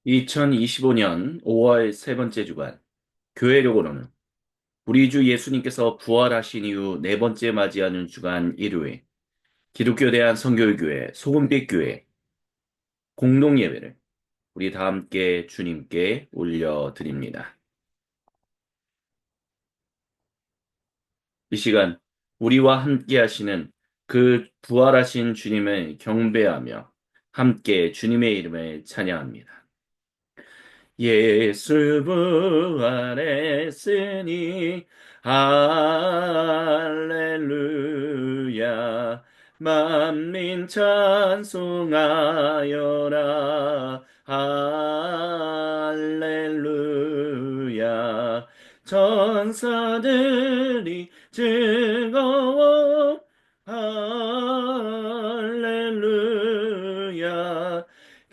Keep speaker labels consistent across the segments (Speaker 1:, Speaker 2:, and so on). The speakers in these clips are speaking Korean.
Speaker 1: 2025년 5월 세 번째 주간, 교회력으로는 우리 주 예수님께서 부활하신 이후 네 번째 맞이하는 주간 일요일, 기독교 대한 선교교회, 소금빛 교회 공동 예배를 우리 다 함께 주님께 올려드립니다. 이 시간 우리와 함께 하시는 그 부활하신 주님을 경배하며 함께 주님의 이름을 찬양합니다. 예수 부활했으니 할렐루야 만민 찬송하여라 할렐루야 천사들이 즐거워 할렐루야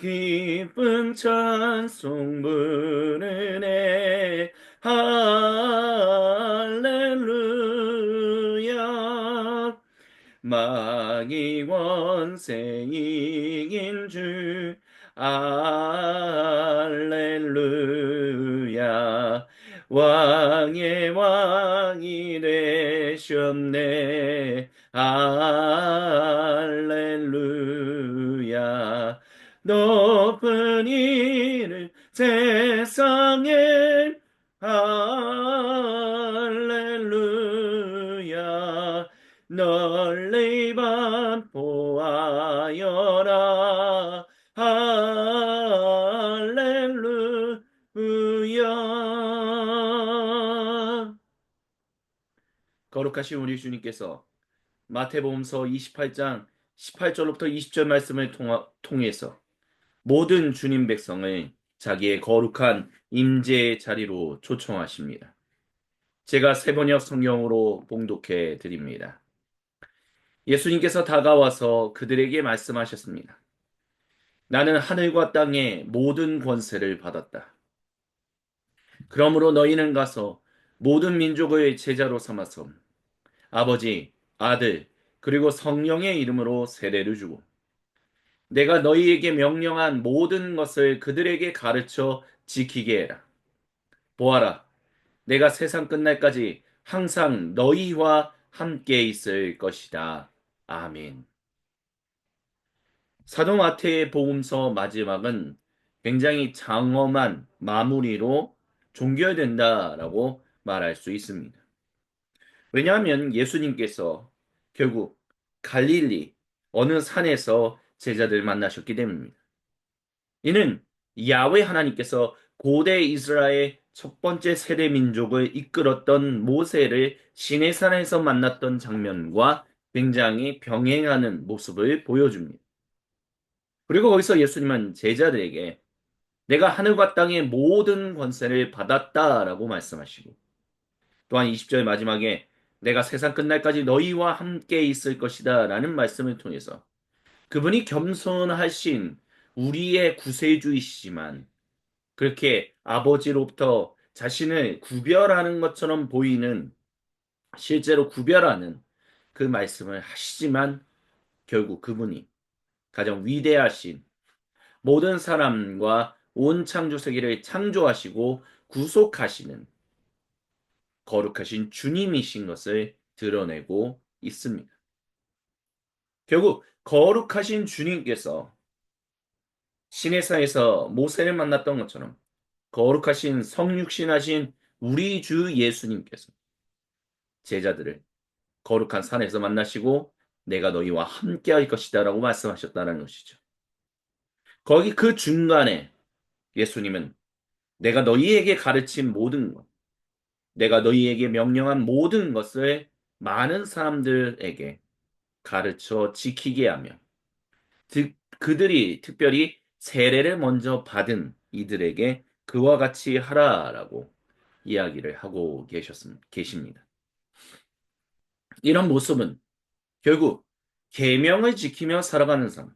Speaker 1: 기쁜 찬송 부르네 할렐루야 마귀 권세 이긴 주 할렐루야 왕의 왕이 되셨네 할렐루야 높은 이를 세상에 할렐루야 널리 반포하여라 할렐루야 거룩하신 우리 주님께서 마태복음서 28장 18절로부터 20절 말씀을 통해서 모든 주님 백성을 자기의 거룩한 임재의 자리로 초청하십니다. 제가 세번역 성경으로 봉독해 드립니다. 예수님께서 다가와서 그들에게 말씀하셨습니다. 나는 하늘과 땅의 모든 권세를 받았다. 그러므로 너희는 가서 모든 민족의 제자로 삼아서 아버지, 아들, 그리고 성령의 이름으로 세례를 주고 내가 너희에게 명령한 모든 것을 그들에게 가르쳐 지키게 해라. 보아라, 내가 세상 끝날까지 항상 너희와 함께 있을 것이다. 아멘. 사도 마태의 복음서 마지막은 굉장히 장엄한 마무리로 종결된다라고 말할 수 있습니다. 왜냐하면 예수님께서 결국 갈릴리 어느 산에서 제자들 만나셨기 때문입니다. 이는 야훼 하나님께서 고대 이스라엘 첫 번째 세대 민족을 이끌었던 모세를 시내산에서 만났던 장면과 굉장히 병행하는 모습을 보여줍니다. 그리고 거기서 예수님은 제자들에게 내가 하늘과 땅의 모든 권세를 받았다라고 말씀하시고 또한 20절 마지막에 내가 세상 끝날까지 너희와 함께 있을 것이다 라는 말씀을 통해서 그분이 겸손하신 우리의 구세주이시지만 그렇게 아버지로부터 자신을 구별하는 것처럼 보이는 실제로 구별하는 그 말씀을 하시지만 결국 그분이 가장 위대하신 모든 사람과 온 창조 세계를 창조하시고 구속하시는 거룩하신 주님이신 것을 드러내고 있습니다. 결국 거룩하신 주님께서 시내산에서 모세를 만났던 것처럼 거룩하신 성육신하신 우리 주 예수님께서 제자들을 거룩한 산에서 만나시고 내가 너희와 함께 할 것이다 라고 말씀하셨다는 것이죠. 거기 그 중간에 예수님은 내가 너희에게 가르친 모든 것, 내가 너희에게 명령한 모든 것을 많은 사람들에게 가르쳐 지키게 하며 그들이 특별히 세례를 먼저 받은 이들에게 그와 같이 하라라고 이야기를 하고 계십니다. 이런 모습은 결국 계명을 지키며 살아가는 삶,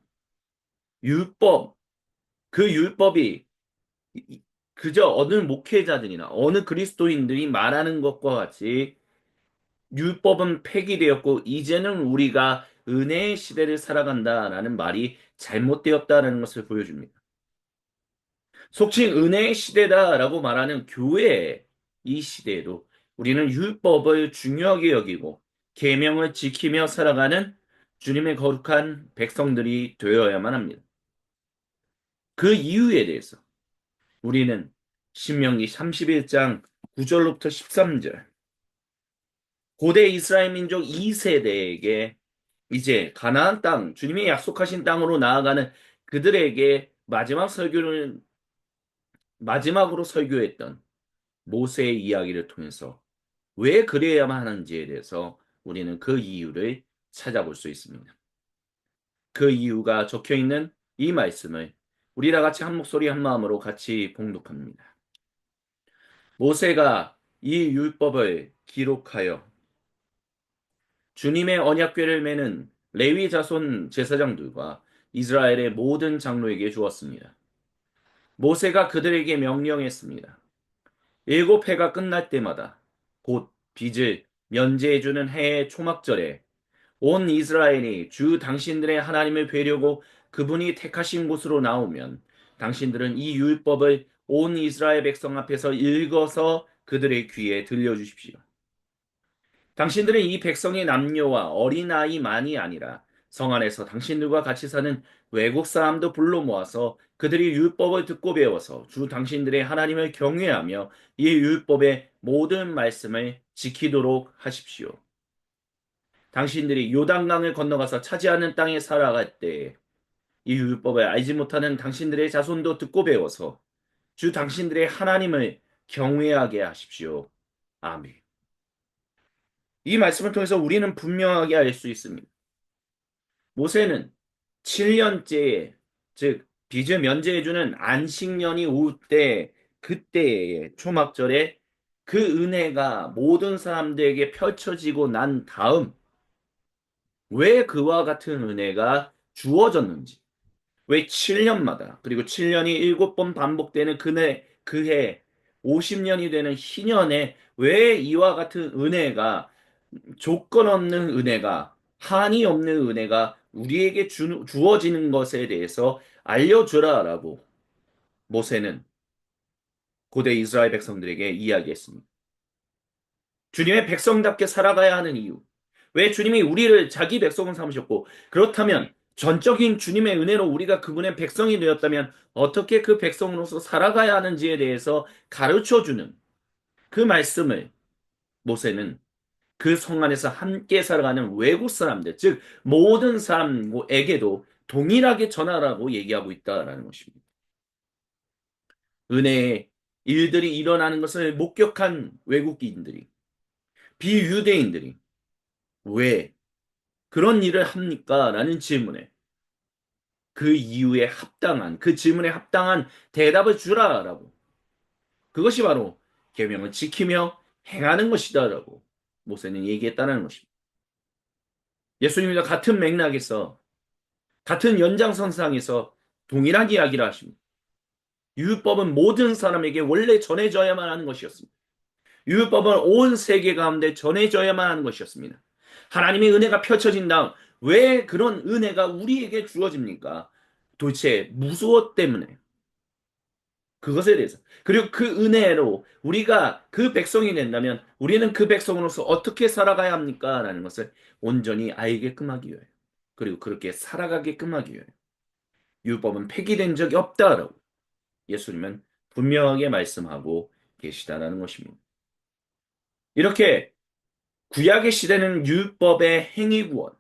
Speaker 1: 율법, 그 율법이 그저 어느 목회자들이나 어느 그리스도인들이 말하는 것과 같이 율법은 폐기되었고 이제는 우리가 은혜의 시대를 살아간다라는 말이 잘못되었다는 것을 보여줍니다. 속칭 은혜의 시대다라고 말하는 교회의 이 시대에도 우리는 율법을 중요하게 여기고 계명을 지키며 살아가는 주님의 거룩한 백성들이 되어야만 합니다. 그 이유에 대해서 우리는 신명기 31장 9절로부터 13절 고대 이스라엘 민족 2세대에게 이제 가나안 땅, 주님이 약속하신 땅으로 나아가는 그들에게 마지막으로 설교했던 모세의 이야기를 통해서 왜 그래야만 하는지에 대해서 우리는 그 이유를 찾아볼 수 있습니다. 그 이유가 적혀 있는 이 말씀을 우리 다 같이 한 목소리 한 마음으로 같이 봉독합니다. 모세가 이 율법을 기록하여 주님의 언약궤를 메는 레위 자손 제사장들과 이스라엘의 모든 장로에게 주었습니다. 모세가 그들에게 명령했습니다. 일곱 해가 끝날 때마다 곧 빚을 면제해주는 해의 초막절에 온 이스라엘이 주 당신들의 하나님을 뵈려고 그분이 택하신 곳으로 나오면 당신들은 이 율법을 온 이스라엘 백성 앞에서 읽어서 그들의 귀에 들려주십시오. 당신들은 이 백성의 남녀와 어린아이만이 아니라 성 안에서 당신들과 같이 사는 외국 사람도 불러 모아서 그들이 율법을 듣고 배워서 주 당신들의 하나님을 경외하며 이 율법의 모든 말씀을 지키도록 하십시오. 당신들이 요단강을 건너가서 차지하는 땅에 살아갈 때 이 율법을 알지 못하는 당신들의 자손도 듣고 배워서 주 당신들의 하나님을 경외하게 하십시오. 아멘. 이 말씀을 통해서 우리는 분명하게 알 수 있습니다. 모세는 7년째에, 즉 빚을 면제해주는 안식년이 올 때, 그때의 초막절에 그 은혜가 모든 사람들에게 펼쳐지고 난 다음 왜 그와 같은 은혜가 주어졌는지, 왜 7년마다, 그리고 7년이 7번 반복되는 그해 50년이 되는 희년에 왜 이와 같은 은혜가, 조건 없는 은혜가, 한이 없는 은혜가 우리에게 주어지는 것에 대해서 알려주라라고 모세는 고대 이스라엘 백성들에게 이야기했습니다. 주님의 백성답게 살아가야 하는 이유. 왜 주님이 우리를 자기 백성을 삼으셨고, 그렇다면 전적인 주님의 은혜로 우리가 그분의 백성이 되었다면 어떻게 그 백성으로서 살아가야 하는지에 대해서 가르쳐 주는 그 말씀을 모세는 그 성 안에서 함께 살아가는 외국 사람들, 즉 모든 사람에게도 동일하게 전하라고 얘기하고 있다라는 것입니다. 은혜의 일들이 일어나는 것을 목격한 외국인들이, 비유대인들이 왜 그런 일을 합니까? 라는 질문에 그 이유에 합당한, 그 질문에 합당한 대답을 주라라고. 그것이 바로 계명을 지키며 행하는 것이다라고 모세는 얘기했다는 것입니다. 예수님과 같은 맥락에서, 같은 연장선상에서 동일한 이야기를 하십니다. 율법은 모든 사람에게 원래 전해져야만 하는 것이었습니다. 율법은 온 세계 가운데 전해져야만 하는 것이었습니다. 하나님의 은혜가 펼쳐진 다음 왜 그런 은혜가 우리에게 주어집니까? 도대체 무엇 때문에? 그것에 대해서. 그리고 그 은혜로 우리가 그 백성이 된다면 우리는 그 백성으로서 어떻게 살아가야 합니까? 라는 것을 온전히 알게끔 하기 위하여. 그리고 그렇게 살아가게끔 하기 위하여. 율법은 폐기된 적이 없다라고 예수님은 분명하게 말씀하고 계시다라는 것입니다. 이렇게 구약의 시대는 율법의 행위 구원,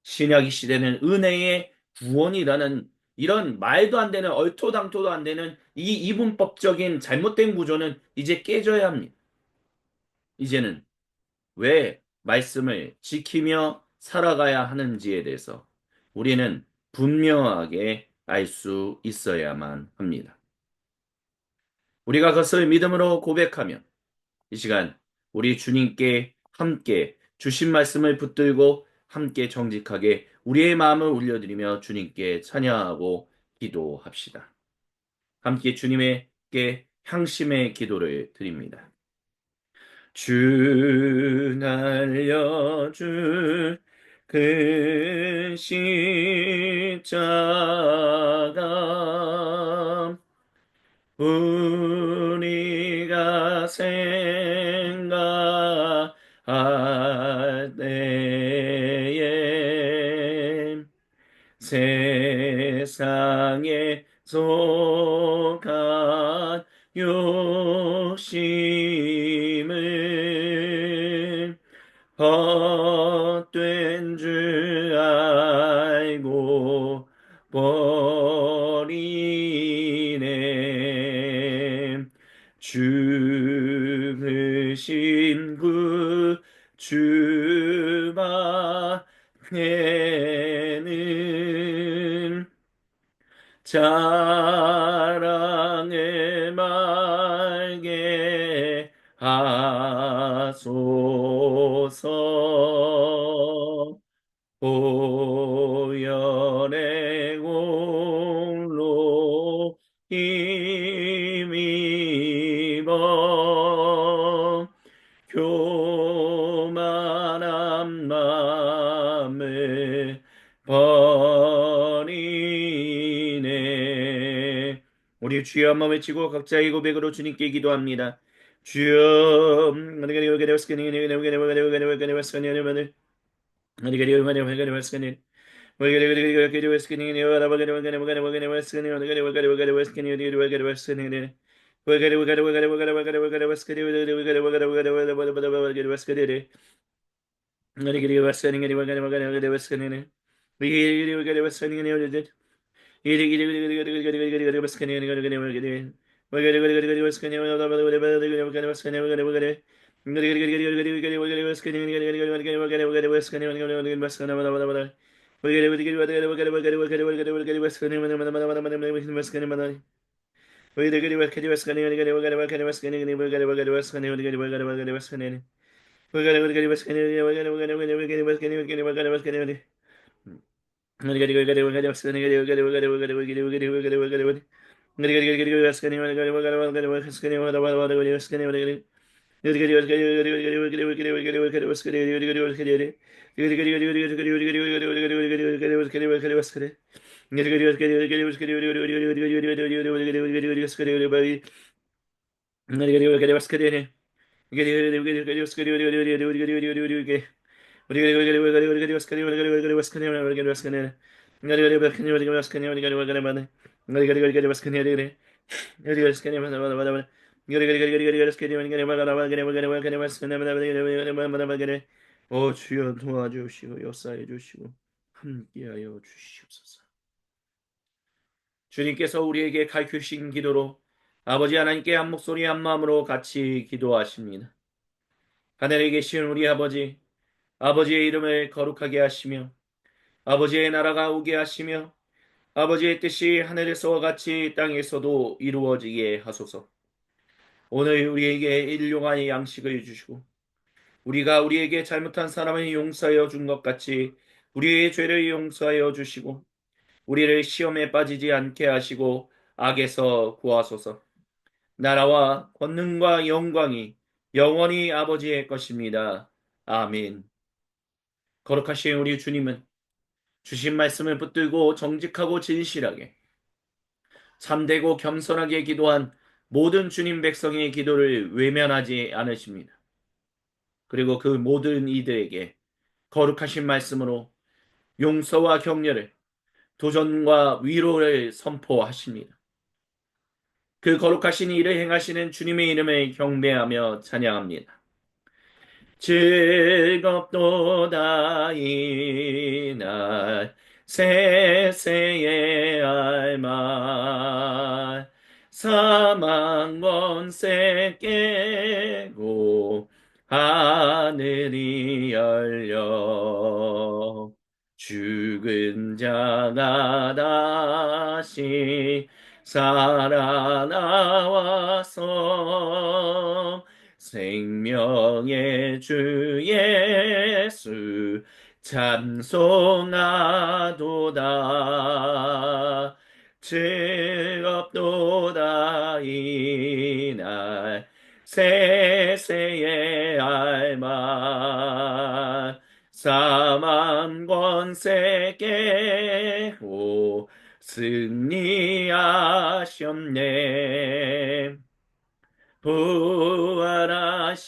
Speaker 1: 신약의 시대는 은혜의 구원이라는 이런 말도 안 되는, 얼토당토도 안 되는 이 이분법적인 잘못된 구조는 이제 깨져야 합니다. 이제는 왜 말씀을 지키며 살아가야 하는지에 대해서 우리는 분명하게 알 수 있어야만 합니다. 우리가 그것을 믿음으로 고백하며 이 시간 우리 주님께 함께 주신 말씀을 붙들고 함께 정직하게 우리의 마음을 올려드리며 주님께 찬양하고 기도합시다. 함께 주님께 향심의 기도를 드립니다. 주 날려줄 그 십자가 우리가 생각할 때에 세상에 속한 욕심을 헛된 줄 알고 버리네. 죽으신 구주 밖에는 자랑을 말게 하소서. 보혈의 공로 힘입어 교만한 마음을 버리네. 우리 주여 한번 외치고 각자의 고백으로 주님께 기도합니다. 주여 주여 도와주시고 역사해 주시고 함께하여 주시옵소서. 주님께서 우리에게 가르치신 기도로 아버지 하나님께 한 목소리 한 마음으로 같이 기도하십니다. 하늘에 계신 우리 아버지, 아버지의 이름을 거룩하게 하시며 아버지의 나라가 오게 하시며 아버지의 뜻이 하늘에서와 같이 땅에서도 이루어지게 하소서. 오늘 우리에게 일용할 양식을 주시고 우리가 우리에게 잘못한 사람을 용서하여 준 것 같이 우리의 죄를 용서하여 주시고 우리를 시험에 빠지지 않게 하시고 악에서 구하소서. 나라와 권능과 영광이 영원히 아버지의 것입니다. 아멘. 거룩하신 우리 주님은 주신 말씀을 붙들고 정직하고 진실하게 참되고 겸손하게 기도한 모든 주님 백성의 기도를 외면하지 않으십니다. 그리고 그 모든 이들에게 거룩하신 말씀으로 용서와 격려를, 도전과 위로를 선포하십니다. 그 거룩하신 일을 행하시는 주님의 이름을 경배하며 찬양합니다. 즐겁도다 이날 세세의 알말 사망 권세 깨고 하늘이 열려 죽은 자가 다시 살아나와서 생명의 주 예수 찬송하도다. 즐겁도다 이날 세세의 알만 사망 권세 깨고 승리하셨네. 부활하신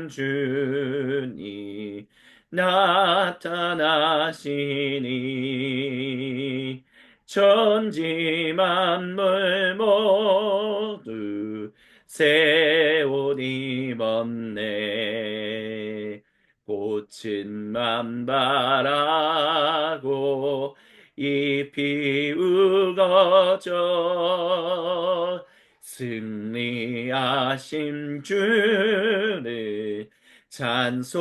Speaker 1: 주님 나타나시니 천지 만물 모두 새 옷 입었네. 꽃은 만발하고 잎이 우거져 승리하신 주를 찬송하노다.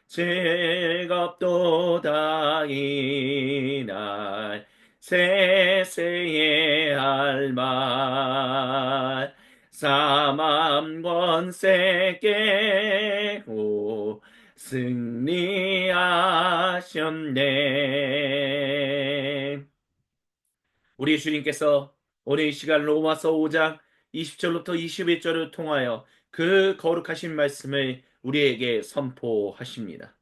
Speaker 1: 즐겁도다 이날 세세의 할말 사망 권세 깨고 승리하셨네. 우리 주님께서 오늘 이 시간 로마서 5장 20절부터 21절을 통하여 그 거룩하신 말씀을 우리에게 선포하십니다.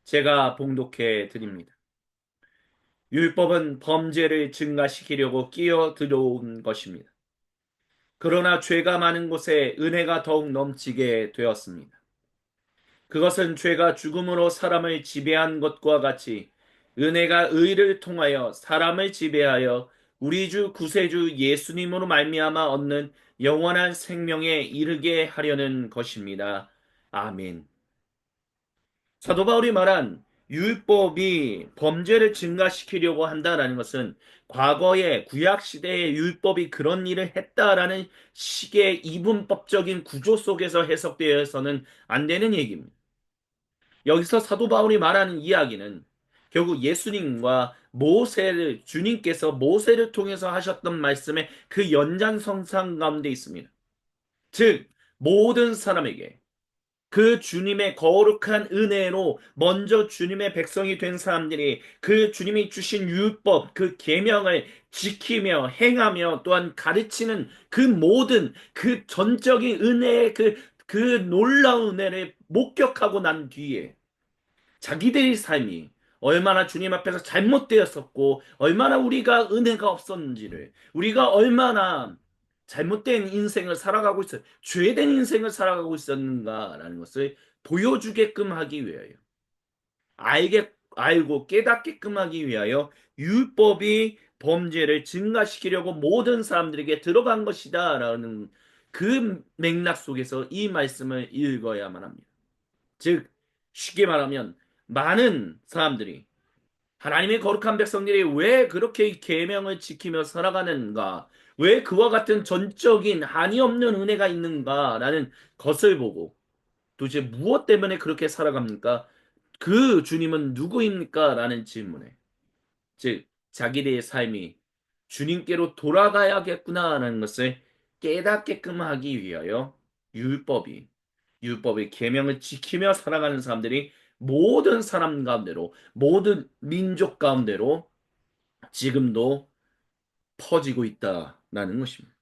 Speaker 1: 제가 봉독해 드립니다. 율법은 범죄를 증가시키려고 끼어 들어온 것입니다. 그러나 죄가 많은 곳에 은혜가 더욱 넘치게 되었습니다. 그것은 죄가 죽음으로 사람을 지배한 것과 같이 은혜가 의를 통하여 사람을 지배하여 우리 주 구세주 예수님으로 말미암아 얻는 영원한 생명에 이르게 하려는 것입니다. 아멘. 사도 바울이 말한 율법이 범죄를 증가시키려고 한다라는 것은 과거의 구약 시대의 율법이 그런 일을 했다라는 식의 이분법적인 구조 속에서 해석되어서는 안 되는 얘기입니다. 여기서 사도 바울이 말하는 이야기는 결국 예수님과 모세를 주님께서 모세를 통해서 하셨던 말씀의 그 연장선상 가운데 있습니다. 즉 모든 사람에게 그 주님의 거룩한 은혜로 먼저 주님의 백성이 된 사람들이 그 주님이 주신 율법, 그 계명을 지키며 행하며 또한 가르치는 그 모든 그 전적인 은혜의 그 놀라운 은혜를 목격하고 난 뒤에 자기들의 삶이 얼마나 주님 앞에서 잘못되었었고, 얼마나 우리가 은혜가 없었는지를, 우리가 얼마나 잘못된 인생을 살아가고 죄된 인생을 살아가고 있었는가라는 것을 보여주게끔 하기 위하여, 알고 깨닫게끔 하기 위하여 율법이 범죄를 증가시키려고 모든 사람들에게 들어간 것이다라는 그 맥락 속에서 이 말씀을 읽어야만 합니다. 즉, 쉽게 말하면 많은 사람들이 하나님의 거룩한 백성들이 왜 그렇게 계명을 지키며 살아가는가? 왜 그와 같은 전적인 한이 없는 은혜가 있는가라는 것을 보고 도대체 무엇 때문에 그렇게 살아갑니까? 그 주님은 누구입니까? 라는 질문에 즉 자기들의 삶이 주님께로 돌아가야겠구나라는 것을 깨닫게끔 하기 위하여 율법이 율법의 계명을 지키며 살아가는 사람들이 모든 사람 가운데로 모든 민족 가운데로 지금도 퍼지고 있다라는 것입니다.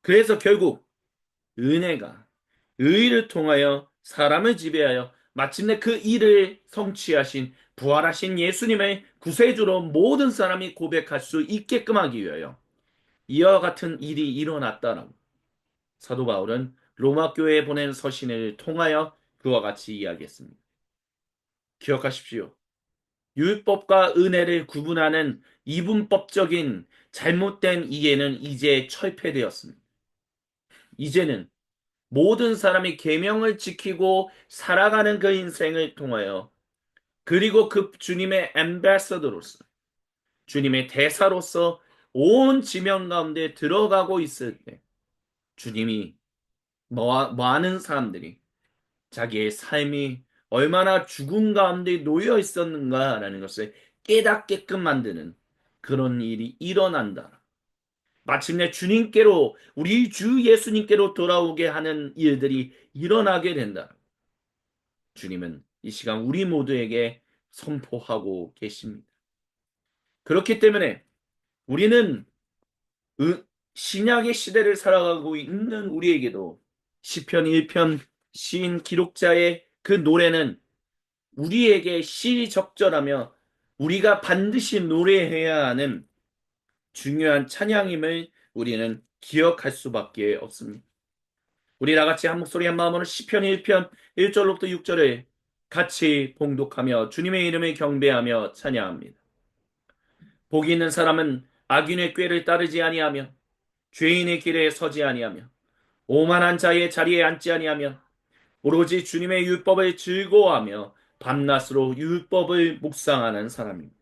Speaker 1: 그래서 결국 은혜가 의를 통하여 사람을 지배하여 마침내 그 일을 성취하신 부활하신 예수님의 구세주로 모든 사람이 고백할 수 있게끔 하기 위하여 이와 같은 일이 일어났다라고 사도 바울은 로마 교회에 보낸 서신을 통하여 그와 같이 이야기했습니다. 기억하십시오. 율법과 은혜를 구분하는 이분법적인 잘못된 이해는 이제 철폐되었습니다. 이제는 모든 사람이 계명을 지키고 살아가는 그 인생을 통하여 그리고 그 주님의 앰베서더로서 주님의 대사로서 온 지명 가운데 들어가고 있을 때 주님이 많은 사람들이 자기의 삶이 얼마나 죽음 가운데 놓여 있었는가라는 것을 깨닫게끔 만드는 그런 일이 일어난다. 마침내 주님께로 우리 주 예수님께로 돌아오게 하는 일들이 일어나게 된다. 주님은 이 시간 우리 모두에게 선포하고 계십니다. 그렇기 때문에 우리는 신약의 시대를 살아가고 있는 우리에게도 시편 1편 시인 기록자의 그 노래는 우리에게 시적절하며 우리가 반드시 노래해야 하는 중요한 찬양임을 우리는 기억할 수밖에 없습니다. 우리 다 같이 한 목소리 한 마음으로 시편 1편 1절로부터 6절을 같이 봉독하며 주님의 이름을 경배하며 찬양합니다. 복이 있는 사람은 악인의 꾀를 따르지 아니하며 죄인의 길에 서지 아니하며 오만한 자의 자리에 앉지 아니하며 오로지 주님의 율법을 즐거워하며 밤낮으로 율법을 묵상하는 사람입니다.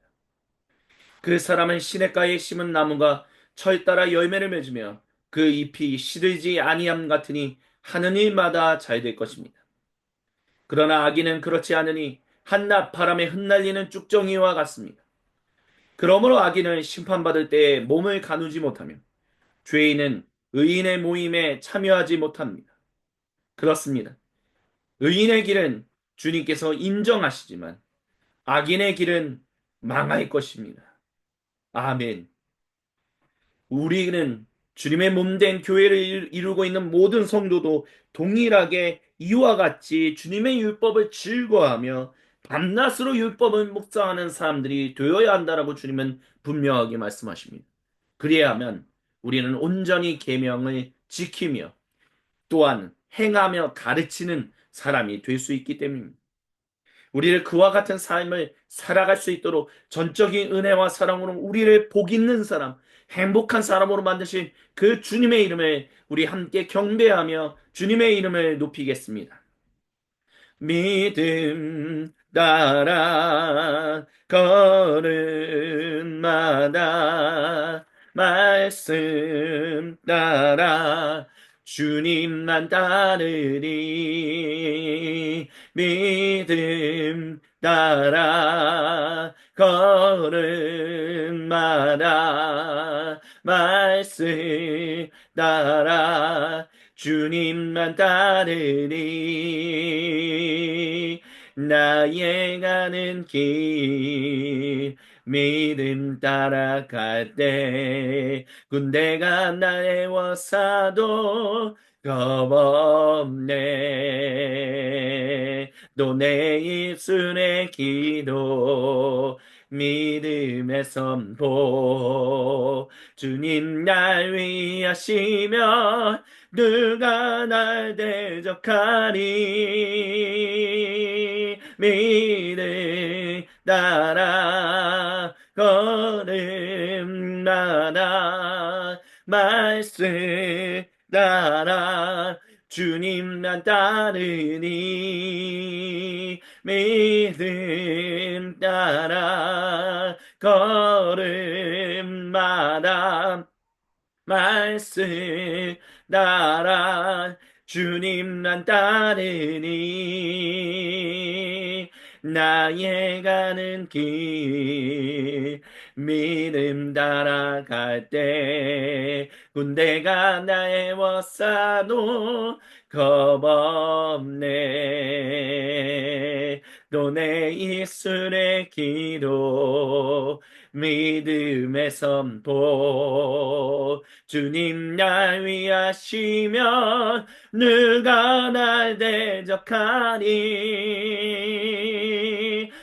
Speaker 1: 그 사람은 시냇가에 심은 나무가 철 따라 열매를 맺으며 그 잎이 시들지 아니함 같으니 하는 일마다 잘 될 것입니다. 그러나 악인은 그렇지 않으니 한낮 바람에 흩날리는 쭉정이와 같습니다. 그러므로 악인은 심판받을 때에 몸을 가누지 못하며 죄인은 의인의 모임에 참여하지 못합니다. 그렇습니다. 의인의 길은 주님께서 인정하시지만 악인의 길은 망할 것입니다. 아멘. 우리는 주님의 몸된 교회를 이루고 있는 모든 성도도 동일하게 이와 같이 주님의 율법을 즐거워하며 밤낮으로 율법을 묵상하는 사람들이 되어야 한다라고 주님은 분명하게 말씀하십니다. 그리하면 우리는 온전히 계명을 지키며 또한 행하며 가르치는 사람이 될 수 있기 때문입니다. 우리를 그와 같은 삶을 살아갈 수 있도록 전적인 은혜와 사랑으로 우리를 복 있는 사람, 행복한 사람으로 만드신 그 주님의 이름을 우리 함께 경배하며 주님의 이름을 높이겠습니다. 믿음 따라 걸음마다 말씀 따라 주님만 따르리 믿음 따라 걸음마다 말씀 따라 주님만 따르리 나의 가는 길 믿음 따라갈 때 군대가 날 애워싸도 겁없네 또 내 입술의 기도 믿음의 선포 주님 날 위하시며 누가 날 대적하리 믿음 따라 걸음마다 말씀 따라 주님만 따르니 믿음 따라 걸음마다 말씀 따라 주님만 따르니 나의 가는 길 믿음 따라갈 때 군대가 나의 워싸도 겁없네 또 내 입술의 기도 믿음의 선포 주님 날 위하시면 누가 날 대적하니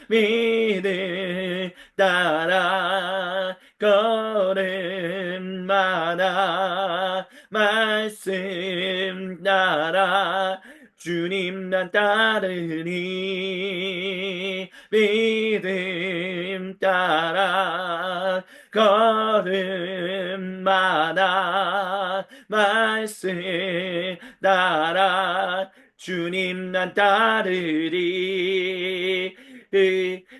Speaker 1: 믿음 따라 걸음마다 말씀 따라 주님 난 따르니 믿음 따라 걸음마다 말씀 따라 주님 난 따르리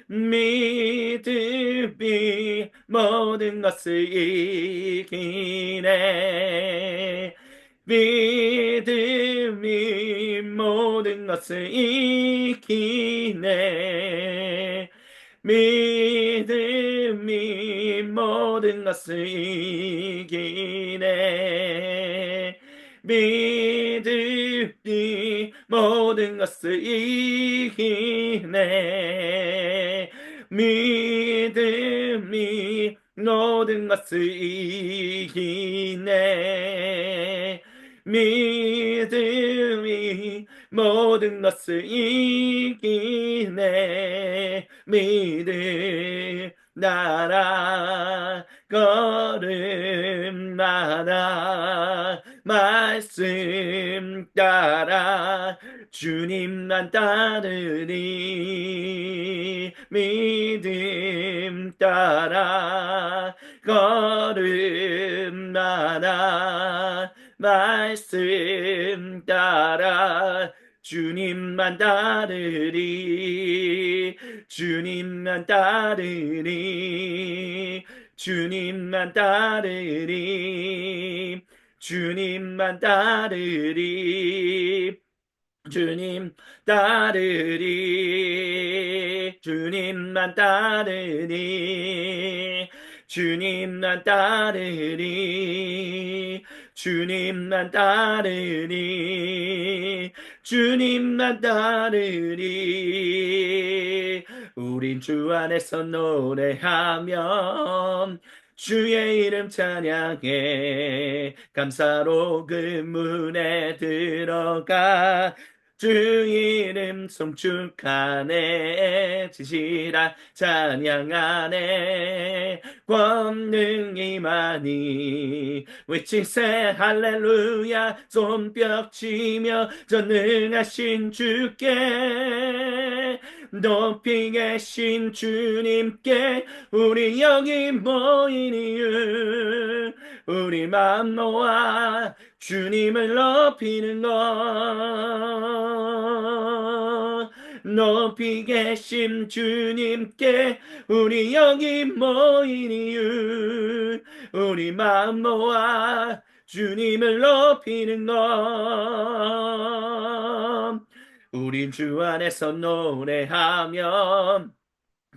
Speaker 1: 믿음이 모든 것을 이기네 믿음이 모든 것을 이기네 믿음이 모든 것을 이기네 믿음이 모든 것을 이기네 믿음이 모든 것을 이기네 믿음이 모든 것을 이기네 믿음 따라 걸음마다 말씀 따라 주님만 따르리 믿음 따라 걸음마다 말씀 따라 주님만 따르리 주님만 따르리 주님만 따르리 주님만 따르리 주님 따르리 주님만 따르리 주님만 따르리 주님만 따르리 주님만 따르리 우린 주 안에서 노래하면 주의 이름 찬양해 감사로 그 문에 들어가 주 이름 송축하네 진실한 찬양하네 권능이 많이 외치세 할렐루야 손뼉치며 전능하신 주께 높이 계신 주님께 우리 여기 모인 이유 우리 마음 모아 주님을 높이는 것 높이 계신 주님께 우리 여기 모인 이유 우리 마음 모아 주님을 높이는 것 우린 주 안에서 노래하며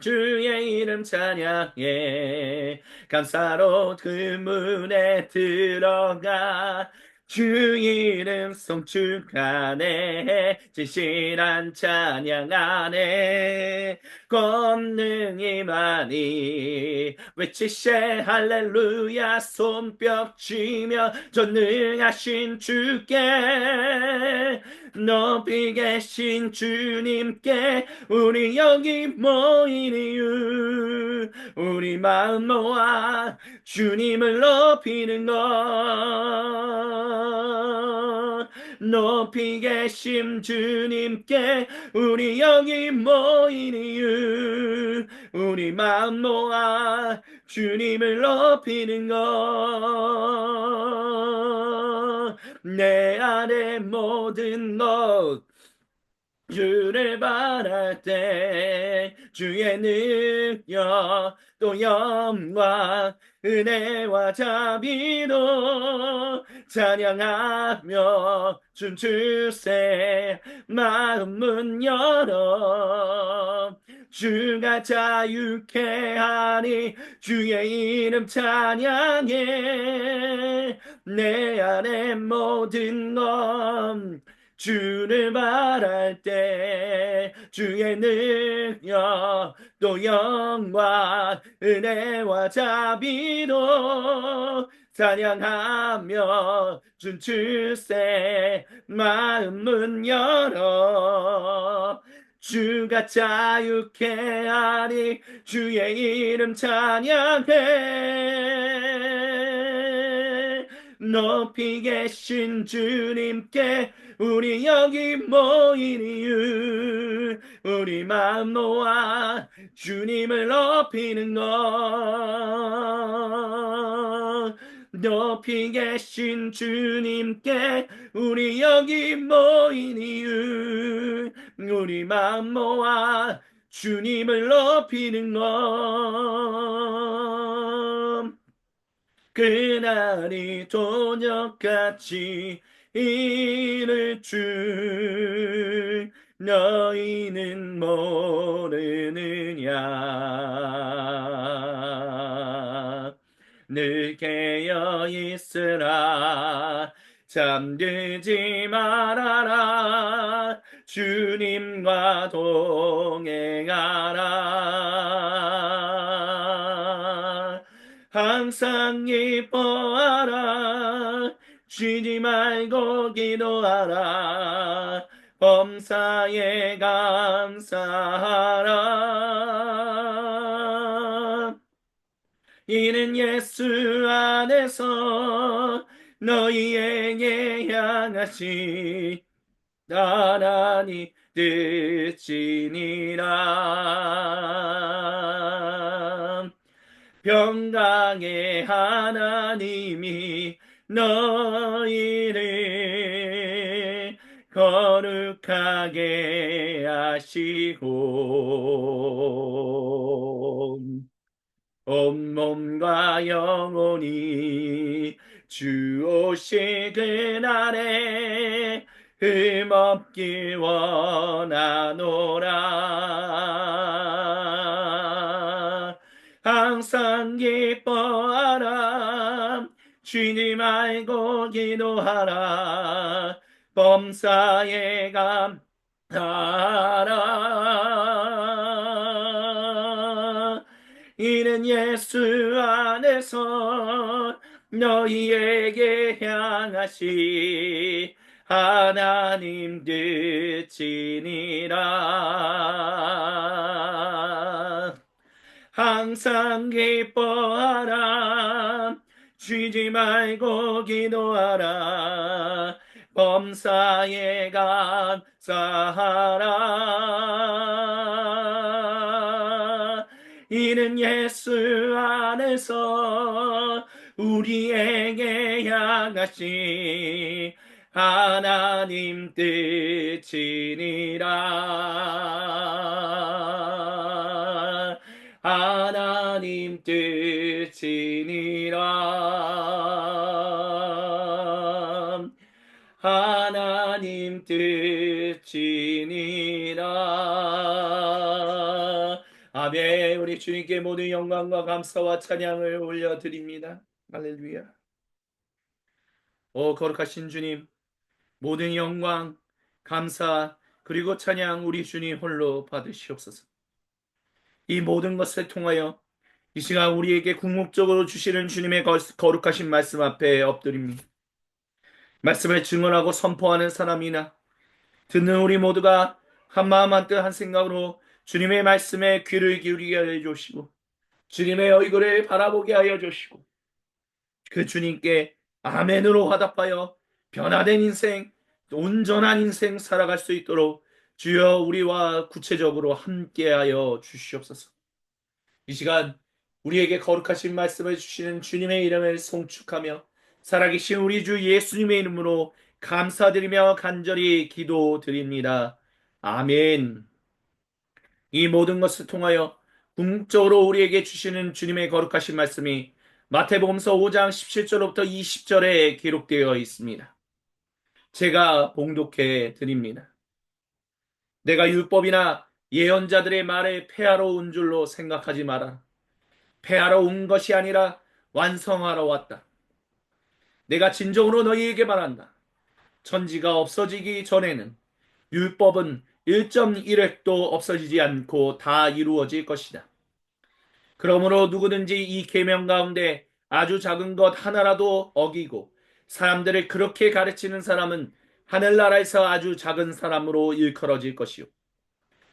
Speaker 1: 주의 이름 찬양해 감사로 그 문에 들어가 주 이름 송축하네 진실한 찬양하네 권능이 많이 외치세 할렐루야 손뼉치며 전능하신 주께 높이 계신 주님께 우리 여기 모인 이유 우리 마음 모아 주님을 높이는 것 높이 계신 주님께 우리 여기 모인 이유 우리 마음 모아 주님을 높이는 것 내 안에 모든 것 주를 바랄 때 주의 능력 또 영광 은혜와 자비로 찬양하며 춤추세 마음 문 열어 주가 자유케 하니 주의 이름 찬양해 내 안에 모든 것 주를 바랄 때 주의 능력 또 영광 은혜와 자비로 찬양하며 춤추세 마음 문 열어 주가 자유케 하니 주의 이름 찬양해 높이 계신 주님께 우리 여기 모인 이유 우리 마음 모아 주님을 높이는 것 높이 계신 주님께 우리 여기 모인 이유 우리 마음 모아 주님을 높이는 것 그날이 저녁같이 이를 줄 너희는 모르느냐 늘 깨어 있으라 잠들지 말아라 주님과 동행하라 항상 기뻐하라 쉬지 말고 기도하라 범사에 감사하라 이는 예수 안에서 너희에게 향하신 하나님 뜻이니라. 평강의 하나님이 너희를 거룩하게 하시고 온몸과 영혼이 주 오실 그날에 흠없길 원하노라. 항상 기뻐하라. 쉬지 말고 기도하라. 범사에 감사하라. 이는 예수 안에서 너희에게 향하시 하나님 뜻이니라. 항상 기뻐하라. 쉬지 말고 기도하라. 범사에 감사하라. 이는 예수 안에서 우리에게 향하신 하나님 뜻이니라. 하나님 뜻이니라. 하나님 뜻이니라. 아멘. 우리 주님께 모든 영광과 감사와 찬양을 올려드립니다. 할렐루야. 오 거룩하신 주님, 모든 영광, 감사, 그리고 찬양 우리 주님 홀로 받으시옵소서. 이 모든 것을 통하여 이 시간 우리에게 궁극적으로 주시는 주님의 거룩하신 말씀 앞에 엎드립니다. 말씀을 증언하고 선포하는 사람이나 듣는 우리 모두가 한마음 한뜻 한생각으로 주님의 말씀에 귀를 기울이게 하여 주시고 주님의 얼굴을 바라보게 하여 주시고 그 주님께 아멘으로 화답하여 변화된 인생, 온전한 인생 살아갈 수 있도록 주여 우리와 구체적으로 함께하여 주시옵소서. 이 시간 우리에게 거룩하신 말씀을 주시는 주님의 이름을 송축하며 살아계신 우리 주 예수님의 이름으로 감사드리며 간절히 기도드립니다. 아멘. 이 모든 것을 통하여 궁극적으로 우리에게 주시는 주님의 거룩하신 말씀이 마태복음서 5장 17절부터 20절에 기록되어 있습니다. 제가 봉독해 드립니다. 내가 율법이나 예언자들의 말을 폐하러 온 줄로 생각하지 마라. 폐하러 온 것이 아니라 완성하러 왔다. 내가 진정으로 너희에게 말한다. 천지가 없어지기 전에는 율법은 1.1획도 없어지지 않고 다 이루어질 것이다. 그러므로 누구든지 이 계명 가운데 아주 작은 것 하나라도 어기고 사람들을 그렇게 가르치는 사람은 하늘나라에서 아주 작은 사람으로 일컬어질 것이요.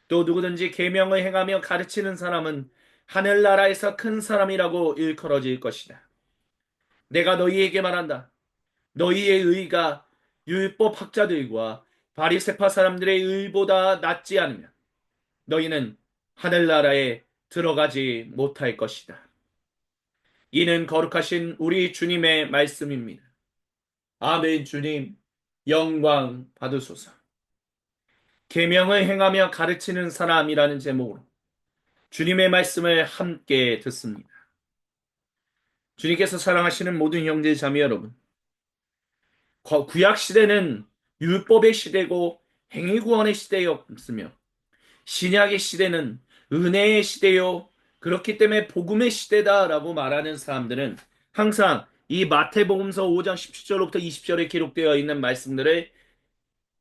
Speaker 1: 또 누구든지 계명을 행하며 가르치는 사람은 하늘나라에서 큰 사람이라고 일컬어질 것이다. 내가 너희에게 말한다. 너희의 의가 율법 학자들과 바리새파 사람들의 의보다 낫지 않으면 너희는 하늘나라에 들어가지 못할 것이다. 이는 거룩하신 우리 주님의 말씀입니다. 아멘. 주님 영광 받으소서. 계명을 행하며 가르치는 사람이라는 제목으로 주님의 말씀을 함께 듣습니다. 주님께서 사랑하시는 모든 형제 자매 여러분, 구약 시대는 율법의 시대고 행위구원의 시대였으며 신약의 시대는 은혜의 시대요. 그렇기 때문에 복음의 시대다라고 말하는 사람들은 항상 이 마태복음서 5장 17절부터 20절에 기록되어 있는 말씀들을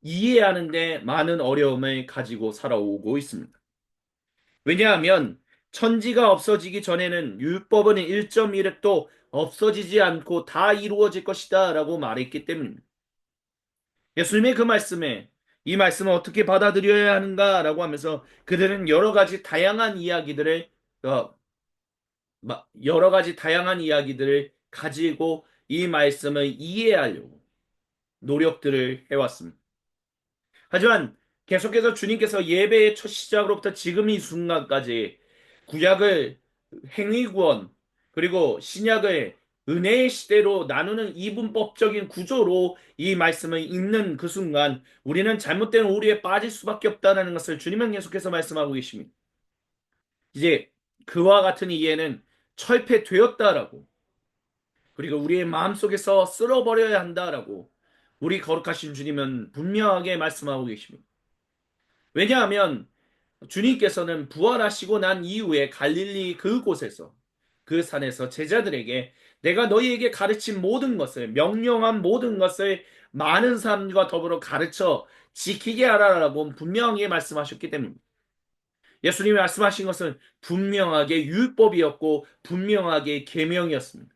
Speaker 1: 이해하는데 많은 어려움을 가지고 살아오고 있습니다. 왜냐하면 천지가 없어지기 전에는 율법은 1.1획도 없어지지 않고 다 이루어질 것이다 라고 말했기 때문입니다. 예수님의 그 말씀에 이 말씀을 어떻게 받아들여야 하는가 라고 하면서 그들은 여러 가지 다양한 이야기들을 여러 가지 다양한 이야기들을 가지고 이 말씀을 이해하려고 노력들을 해왔습니다. 하지만 계속해서 주님께서 예배의 첫 시작으로부터 지금 이 순간까지 구약을 행위구원 그리고 신약을 은혜의 시대로 나누는 이분법적인 구조로 이 말씀을 읽는 그 순간 우리는 잘못된 오류에 빠질 수밖에 없다는 것을 주님은 계속해서 말씀하고 계십니다. 이제 그와 같은 이해는 철폐되었다라고 그리고 우리의 마음속에서 쓸어버려야 한다라고 우리 거룩하신 주님은 분명하게 말씀하고 계십니다. 왜냐하면 주님께서는 부활하시고 난 이후에 갈릴리 그곳에서 그 산에서 제자들에게 내가 너희에게 가르친 모든 것을 명령한 모든 것을 많은 사람과 더불어 가르쳐 지키게 하라라고 분명히 말씀하셨기 때문입니다. 예수님이 말씀하신 것은 분명하게 율법이었고 분명하게 계명이었습니다.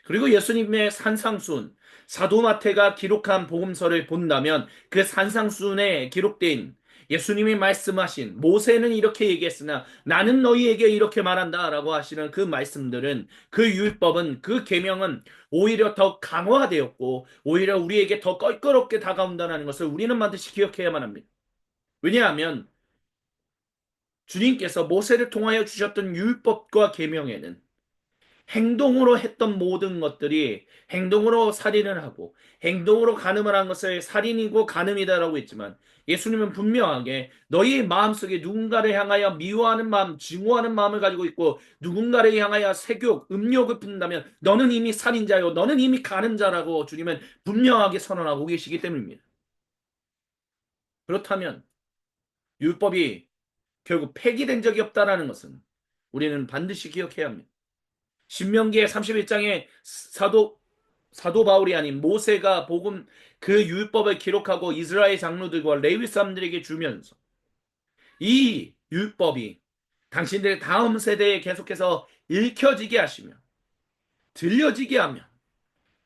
Speaker 1: 그리고 예수님의 산상순, 사도 마태가 기록한 복음서를 본다면 그 산상순에 기록된 예수님이 말씀하신 모세는 이렇게 얘기했으나 나는 너희에게 이렇게 말한다라고 하시는 그 말씀들은 그 율법은 그 계명은 오히려 더 강화되었고 오히려 우리에게 더 껄끄럽게 다가온다는 것을 우리는 반드시 기억해야만 합니다. 왜냐하면 주님께서 모세를 통하여 주셨던 율법과 계명에는 행동으로 했던 모든 것들이 행동으로 살인을 하고 행동으로 간음을 한 것을 살인이고 간음이다라고 했지만 예수님은 분명하게 너희 마음속에 누군가를 향하여 미워하는 마음, 증오하는 마음을 가지고 있고 누군가를 향하여 색욕, 음욕을 품는다면 너는 이미 살인자요, 너는 이미 간음자라고 주님은 분명하게 선언하고 계시기 때문입니다. 그렇다면 율법이 결국 폐기된 적이 없다라는 것은 우리는 반드시 기억해야 합니다. 신명기의 31장에 사도 바울이 아닌 모세가 복음 그 율법을 기록하고 이스라엘 장로들과 레위 사람들에게 주면서 이 율법이 당신들의 다음 세대에 계속해서 읽혀지게 하시며 들려지게 하며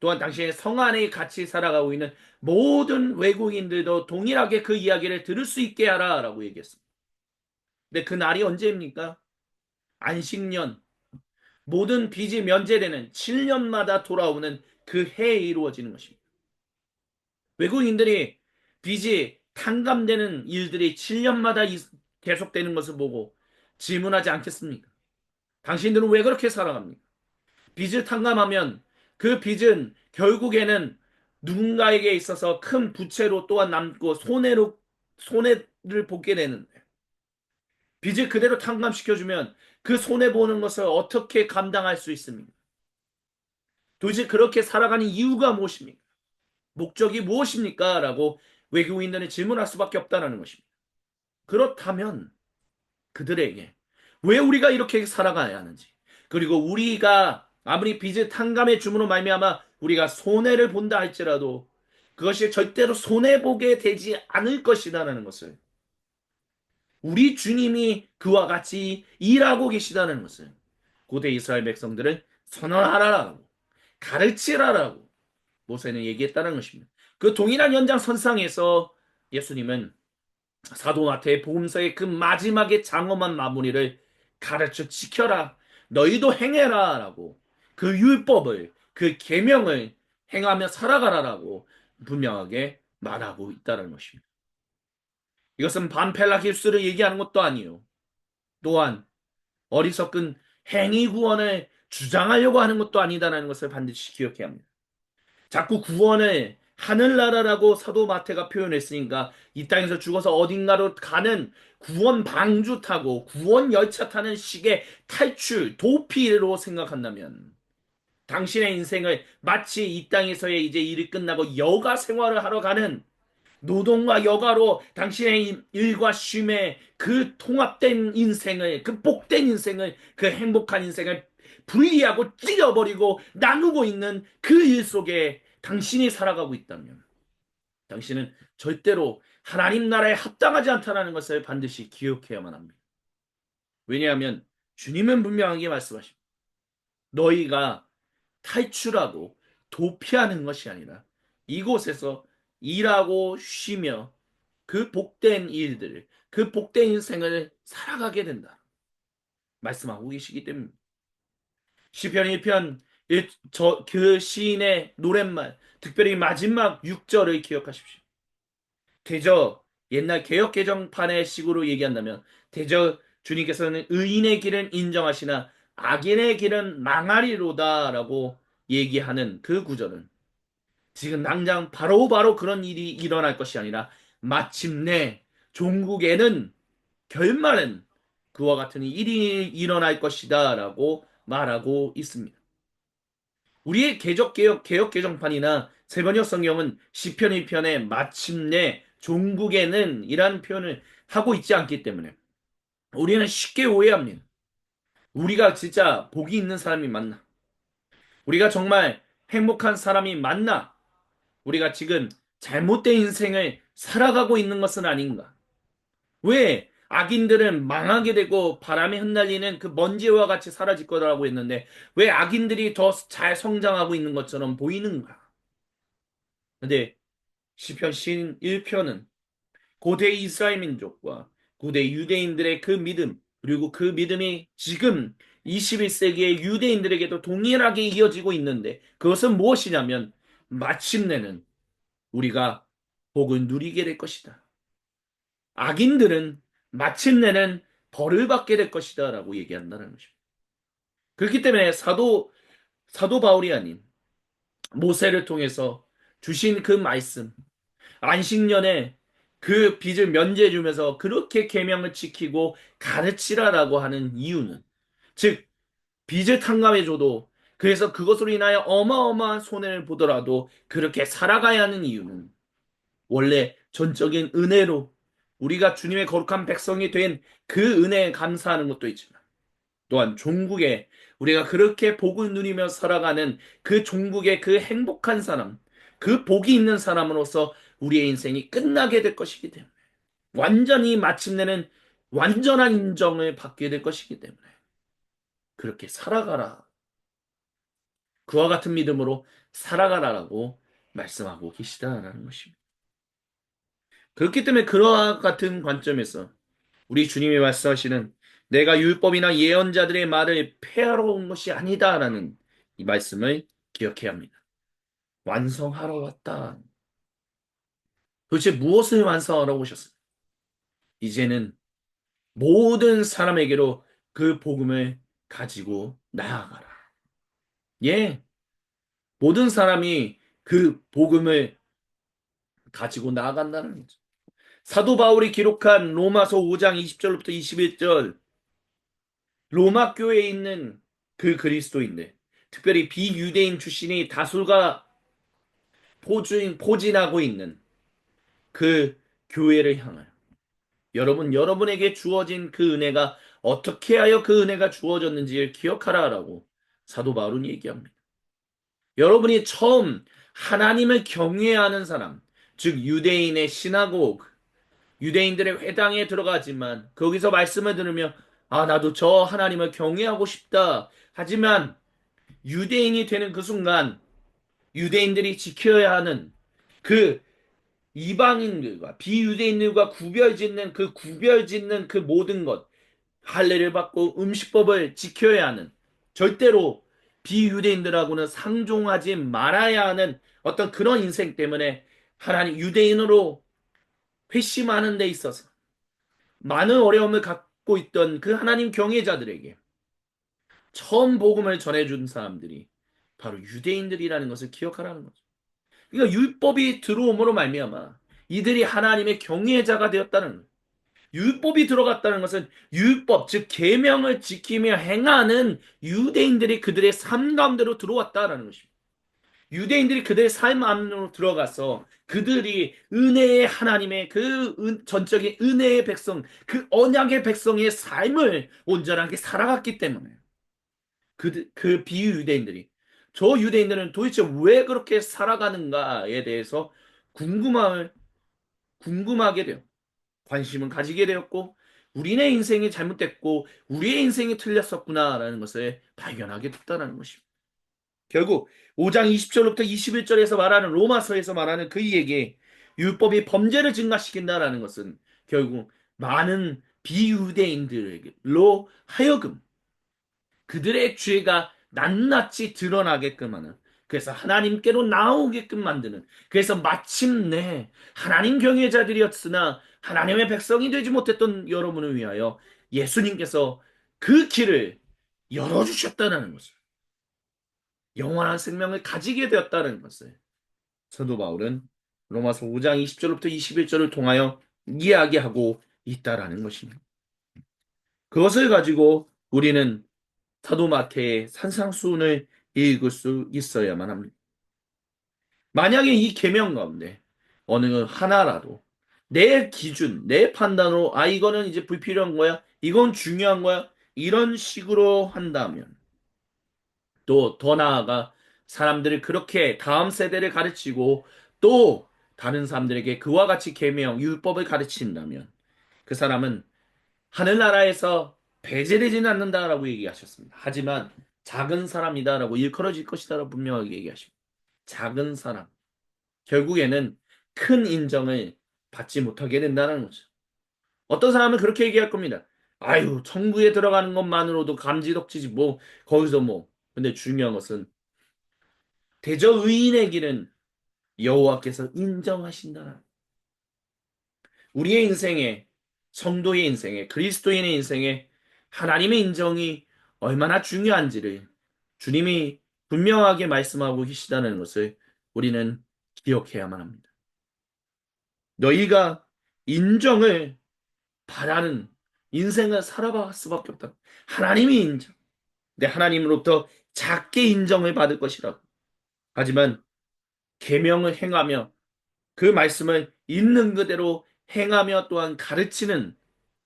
Speaker 1: 또한 당신의 성 안에 같이 살아가고 있는 모든 외국인들도 동일하게 그 이야기를 들을 수 있게 하라라고 얘기했습니다. 근데 그 날이 언제입니까? 안식년 모든 빚이 면제되는 7년마다 돌아오는 그 해에 이루어지는 것입니다. 외국인들이 빚이 탕감되는 일들이 7년마다 계속되는 것을 보고 질문하지 않겠습니까? 당신들은 왜 그렇게 살아갑니까? 빚을 탕감하면 그 빚은 결국에는 누군가에게 있어서 큰 부채로 또한 남고 손해를 보게 되는데 빚을 그대로 탕감시켜주면 그 손해보는 것을 어떻게 감당할 수 있습니까? 도대체 그렇게 살아가는 이유가 무엇입니까? 목적이 무엇입니까? 라고 외국인들은 질문할 수밖에 없다는 것입니다. 그렇다면 그들에게 왜 우리가 이렇게 살아가야 하는지 그리고 우리가 아무리 빚을 탕감해 줌으로 말미암아 우리가 손해를 본다 할지라도 그것이 절대로 손해보게 되지 않을 것이라는 것을 우리 주님이 그와 같이 일하고 계시다는 것을 고대 이스라엘 백성들을 선언하라라고 가르치라라고 모세는 얘기했다는 것입니다. 그 동일한 연장선상에서 예수님은 사도 마태의 복음서의 그 마지막에 장엄한 마무리를 가르쳐 지켜라. 너희도 행해라라고 그 율법을 그 계명을 행하며 살아가라라고 분명하게 말하고 있다는 것입니다. 이것은 반펠라기스를 얘기하는 것도 아니요. 또한 어리석은 행위 구원을 주장하려고 하는 것도 아니다라는 것을 반드시 기억해야 합니다. 자꾸 구원을 하늘나라라고 사도 마태가 표현했으니까 이 땅에서 죽어서 어딘가로 가는 구원 방주 타고 구원 열차 타는 식의 탈출, 도피로 생각한다면 당신의 인생을 마치 이 땅에서의 이제 일이 끝나고 여가 생활을 하러 가는 노동과 여가로 당신의 일과 쉼의 그 통합된 인생을, 그 복된 인생을, 그 행복한 인생을 분리하고 찢어버리고 나누고 있는 그 일 속에 당신이 살아가고 있다면 당신은 절대로 하나님 나라에 합당하지 않다는 것을 반드시 기억해야만 합니다. 왜냐하면 주님은 분명하게 말씀하십니다. 너희가 탈출하고 도피하는 것이 아니라 이곳에서 일하고 쉬며 그 복된 일들을, 그 복된 인생을 살아가게 된다. 말씀하고 계시기 때문입니다. 시편 1편 그 시인의 노랫말, 특별히 마지막 6절을 기억하십시오. 대저 옛날 개역 개정판의 식으로 얘기한다면 대저 주님께서는 의인의 길은 인정하시나 악인의 길은 망하리로다라고 얘기하는 그 구절은 지금 당장 바로바로 그런 일이 일어날 것이 아니라 마침내 종국에는 결말은 그와 같은 일이 일어날 것이다라고 말하고 있습니다. 우리의 개역 개정판이나 세번역 성경은 시편 1편에 마침내 종국에는 이란 표현을 하고 있지 않기 때문에 우리는 쉽게 오해합니다. 우리가 진짜 복이 있는 사람이 맞나? 우리가 정말 행복한 사람이 맞나? 우리가 지금 잘못된 인생을 살아가고 있는 것은 아닌가? 왜 악인들은 망하게 되고 바람에 흩날리는 그 먼지와 같이 사라질 거라고 했는데 왜 악인들이 더 잘 성장하고 있는 것처럼 보이는가? 근데 시편 1편은 고대 이스라엘 민족과 고대 유대인들의 그 믿음, 그리고 그 믿음이 지금 21세기의 유대인들에게도 동일하게 이어지고 있는데 그것은 무엇이냐면 마침내는 우리가 복을 누리게 될 것이다. 악인들은 마침내는 벌을 받게 될 것이다 라고 얘기한다는 것입니다. 그렇기 때문에 사도 바울이 아닌 모세를 통해서 주신 그 말씀, 안식년에 그 빚을 면제해 주면서 그렇게 계명을 지키고 가르치라라고 하는 이유는 즉 빚을 탕감해 줘도 그래서 그것으로 인하여 어마어마한 손해를 보더라도 그렇게 살아가야 하는 이유는 원래 전적인 은혜로 우리가 주님의 거룩한 백성이 된 그 은혜에 감사하는 것도 있지만 또한 종국에 우리가 그렇게 복을 누리며 살아가는 그 종국의 그 행복한 사람, 그 복이 있는 사람으로서 우리의 인생이 끝나게 될 것이기 때문에 완전히 마침내는 완전한 인정을 받게 될 것이기 때문에 그렇게 살아가라. 그와 같은 믿음으로 살아가라라고 말씀하고 계시다라는 것입니다. 그렇기 때문에 그와 같은 관점에서 우리 주님이 말씀하시는 내가 율법이나 예언자들의 말을 폐하러 온 것이 아니다라는 이 말씀을 기억해야 합니다. 완성하러 왔다. 도대체 무엇을 완성하러 오셨습니까? 이제는 모든 사람에게로 그 복음을 가지고 나아가라. 예, 모든 사람이 그 복음을 가지고 나아간다는 거죠. 사도 바울이 기록한 로마서 5장 20절부터 21절 로마 교회에 있는 그 그리스도인들, 특별히 비유대인 출신이 다수가 포진하고 있는 그 교회를 향하여 여러분에게 주어진 그 은혜가 어떻게 하여 그 은혜가 주어졌는지를 기억하라라고 사도 바울은 얘기합니다. 여러분이 처음 하나님을 경외하는 사람, 즉 유대인의 시나고그, 유대인들의 회당에 들어가지만 거기서 말씀을 들으며 아, 나도 저 하나님을 경외하고 싶다. 하지만 유대인이 되는 그 순간 유대인들이 지켜야 하는 그 이방인들과 비유대인들과 구별짓는 그 구별짓는 그 모든 것, 할례를 받고 음식법을 지켜야 하는 절대로 비유대인들하고는 상종하지 말아야 하는 어떤 그런 인생 때문에 하나님 유대인으로 회심하는 데 있어서 많은 어려움을 갖고 있던 그 하나님 경외자들에게 처음 복음을 전해준 사람들이 바로 유대인들이라는 것을 기억하라는 거죠. 그러니까 율법이 들어옴으로 말미암아 이들이 하나님의 경외자가 되었다는 거예요. 율법이 들어갔다는 것은 율법, 즉 계명을 지키며 행하는 유대인들이 그들의 삶 가운데로 들어왔다라는 것입니다. 유대인들이 그들의 삶 안으로 들어가서 그들이 은혜의 하나님의 그 전적인 은혜의 백성, 그 언약의 백성의 삶을 온전하게 살아갔기 때문에 그 비유대인들이 저 유대인들은 도대체 왜 그렇게 살아가는가에 대해서 궁금함을 궁금하게 돼요. 관심을 가지게 되었고 우리네 인생이 잘못됐고 우리의 인생이 틀렸었구나라는 것을 발견하게 됐다는 것입니다. 결국 5장 20절부터 21절에서 말하는 로마서에서 말하는 그이에게 율법이 범죄를 증가시킨다라는 것은 결국 많은 비유대인들로 하여금 그들의 죄가 낱낱이 드러나게끔 하는, 그래서 하나님께로 나오게끔 만드는, 그래서 마침내 하나님 경외자들이었으나 하나님의 백성이 되지 못했던 여러분을 위하여 예수님께서 그 길을 열어주셨다는 것을, 영원한 생명을 가지게 되었다는 것을 사도 바울은 로마서 5장 20절부터 21절을 통하여 이야기하고 있다라는 것입니다. 그것을 가지고 우리는 사도 마태의 산상수훈을 읽을 수 있어야만 합니다. 만약에 이 계명 가운데 어느 하나라도 내 기준, 내 판단으로 이거는 이제 불필요한 거야, 이건 중요한 거야, 이런 식으로 한다면, 또 더 나아가 사람들을 그렇게 다음 세대를 가르치고 또 다른 사람들에게 그와 같이 계명, 율법을 가르친다면 그 사람은 하늘나라에서 배제되지는 않는다라고 얘기하셨습니다. 하지만 작은 사람이다라고 일컬어질 것이다라고 분명하게 얘기하십니다. 작은 사람. 결국에는 큰 인정을 받지 못하게 된다는 거죠. 어떤 사람은 그렇게 얘기할 겁니다. 아유, 천국에 들어가는 것만으로도 감지덕지지 뭐, 거기서 뭐. 근데 중요한 것은 대저 의인의 길은 여호와께서 인정하신다. 우리의 인생에, 성도의 인생에, 그리스도인의 인생에 하나님의 인정이 얼마나 중요한지를 주님이 분명하게 말씀하고 계시다는 것을 우리는 기억해야만 합니다. 너희가 인정을 바라는 인생을 살아갈 수밖에 없다. 하나님이 인정. 내 하나님으로부터 작게 인정을 받을 것이라고. 하지만 계명을 행하며 그 말씀을 있는 그대로 행하며 또한 가르치는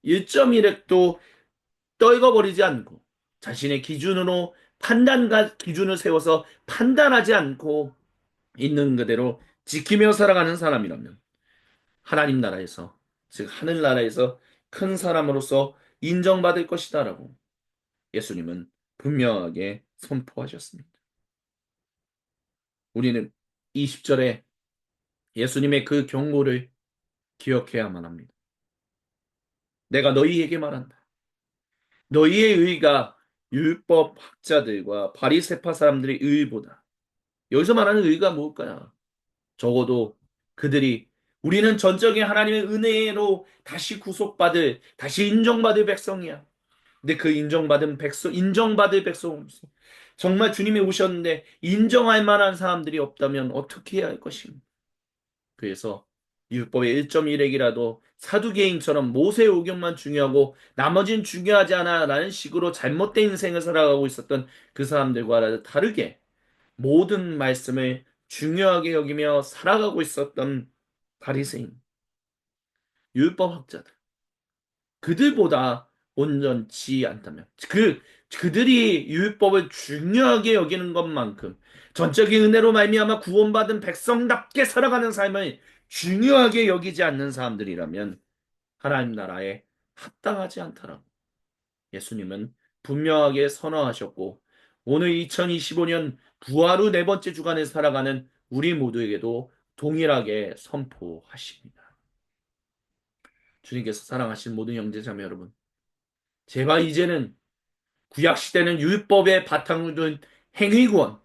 Speaker 1: 1.1획도 떨궈버리지 않고 자신의 기준으로 판단과 기준을 세워서 판단하지 않고 있는 그대로 지키며 살아가는 사람이라면 하나님 나라에서, 즉 하늘나라에서 큰 사람으로서 인정받을 것이다라고 예수님은 분명하게 선포하셨습니다. 우리는 20절에 예수님의 그 경고를 기억해야만 합니다. 내가 너희에게 말한다. 너희의 의가 율법 학자들과 바리새파 사람들의 의보다. 여기서 말하는 의가 뭘까요? 적어도 그들이 우리는 전적인 하나님의 은혜로 다시 구속받을, 다시 인정받을 백성이야. 근데 그 인정받을 백성, 정말 주님이 오셨는데 인정할 만한 사람들이 없다면 어떻게 해야 할 것입니까? 그래서 율법의 1.1핵이라도 사두개인처럼 모세의 오경만 중요하고 나머지는 중요하지 않아 라는 식으로 잘못된 인생을 살아가고 있었던 그 사람들과 다르게 모든 말씀을 중요하게 여기며 살아가고 있었던 바리새인, 율법학자들, 그들보다 온전치 않다면 그들이 율법을 중요하게 여기는 것만큼 전적인 은혜로 말미암아 구원받은 백성답게 살아가는 삶을 중요하게 여기지 않는 사람들이라면 하나님 나라에 합당하지 않다라고 예수님은 분명하게 선언하셨고, 오늘 2025년 부활 후 네 번째 주간에 살아가는 우리 모두에게도 동일하게 선포하십니다. 주님께서 사랑하신 모든 형제자매 여러분, 제발 이제는 구약 시대는 율법의 바탕을 둔 행위구원,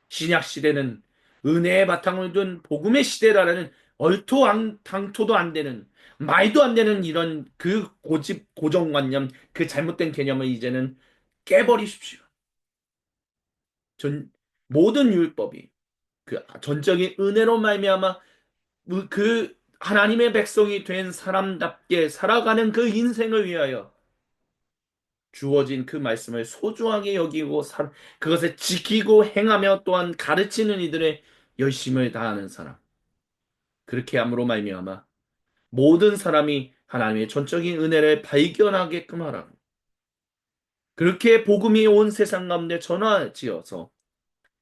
Speaker 1: 신약 시대는 은혜의 바탕을 둔 복음의 시대라는 얼토당토도 안 되는, 말도 안 되는 이런 그 고집 고정관념, 그 잘못된 개념을 이제는 깨버리십시오. 전 모든 율법이 그 전적인 은혜로 말미암아 그 하나님의 백성이 된 사람답게 살아가는 그 인생을 위하여 주어진 그 말씀을 소중하게 여기고 그것을 지키고 행하며 또한 가르치는 이들의 열심을 다하는 사람. 그렇게 함으로 말미암아 모든 사람이 하나님의 전적인 은혜를 발견하게끔 하라고. 그렇게 복음이 온 세상 가운데 전화지어서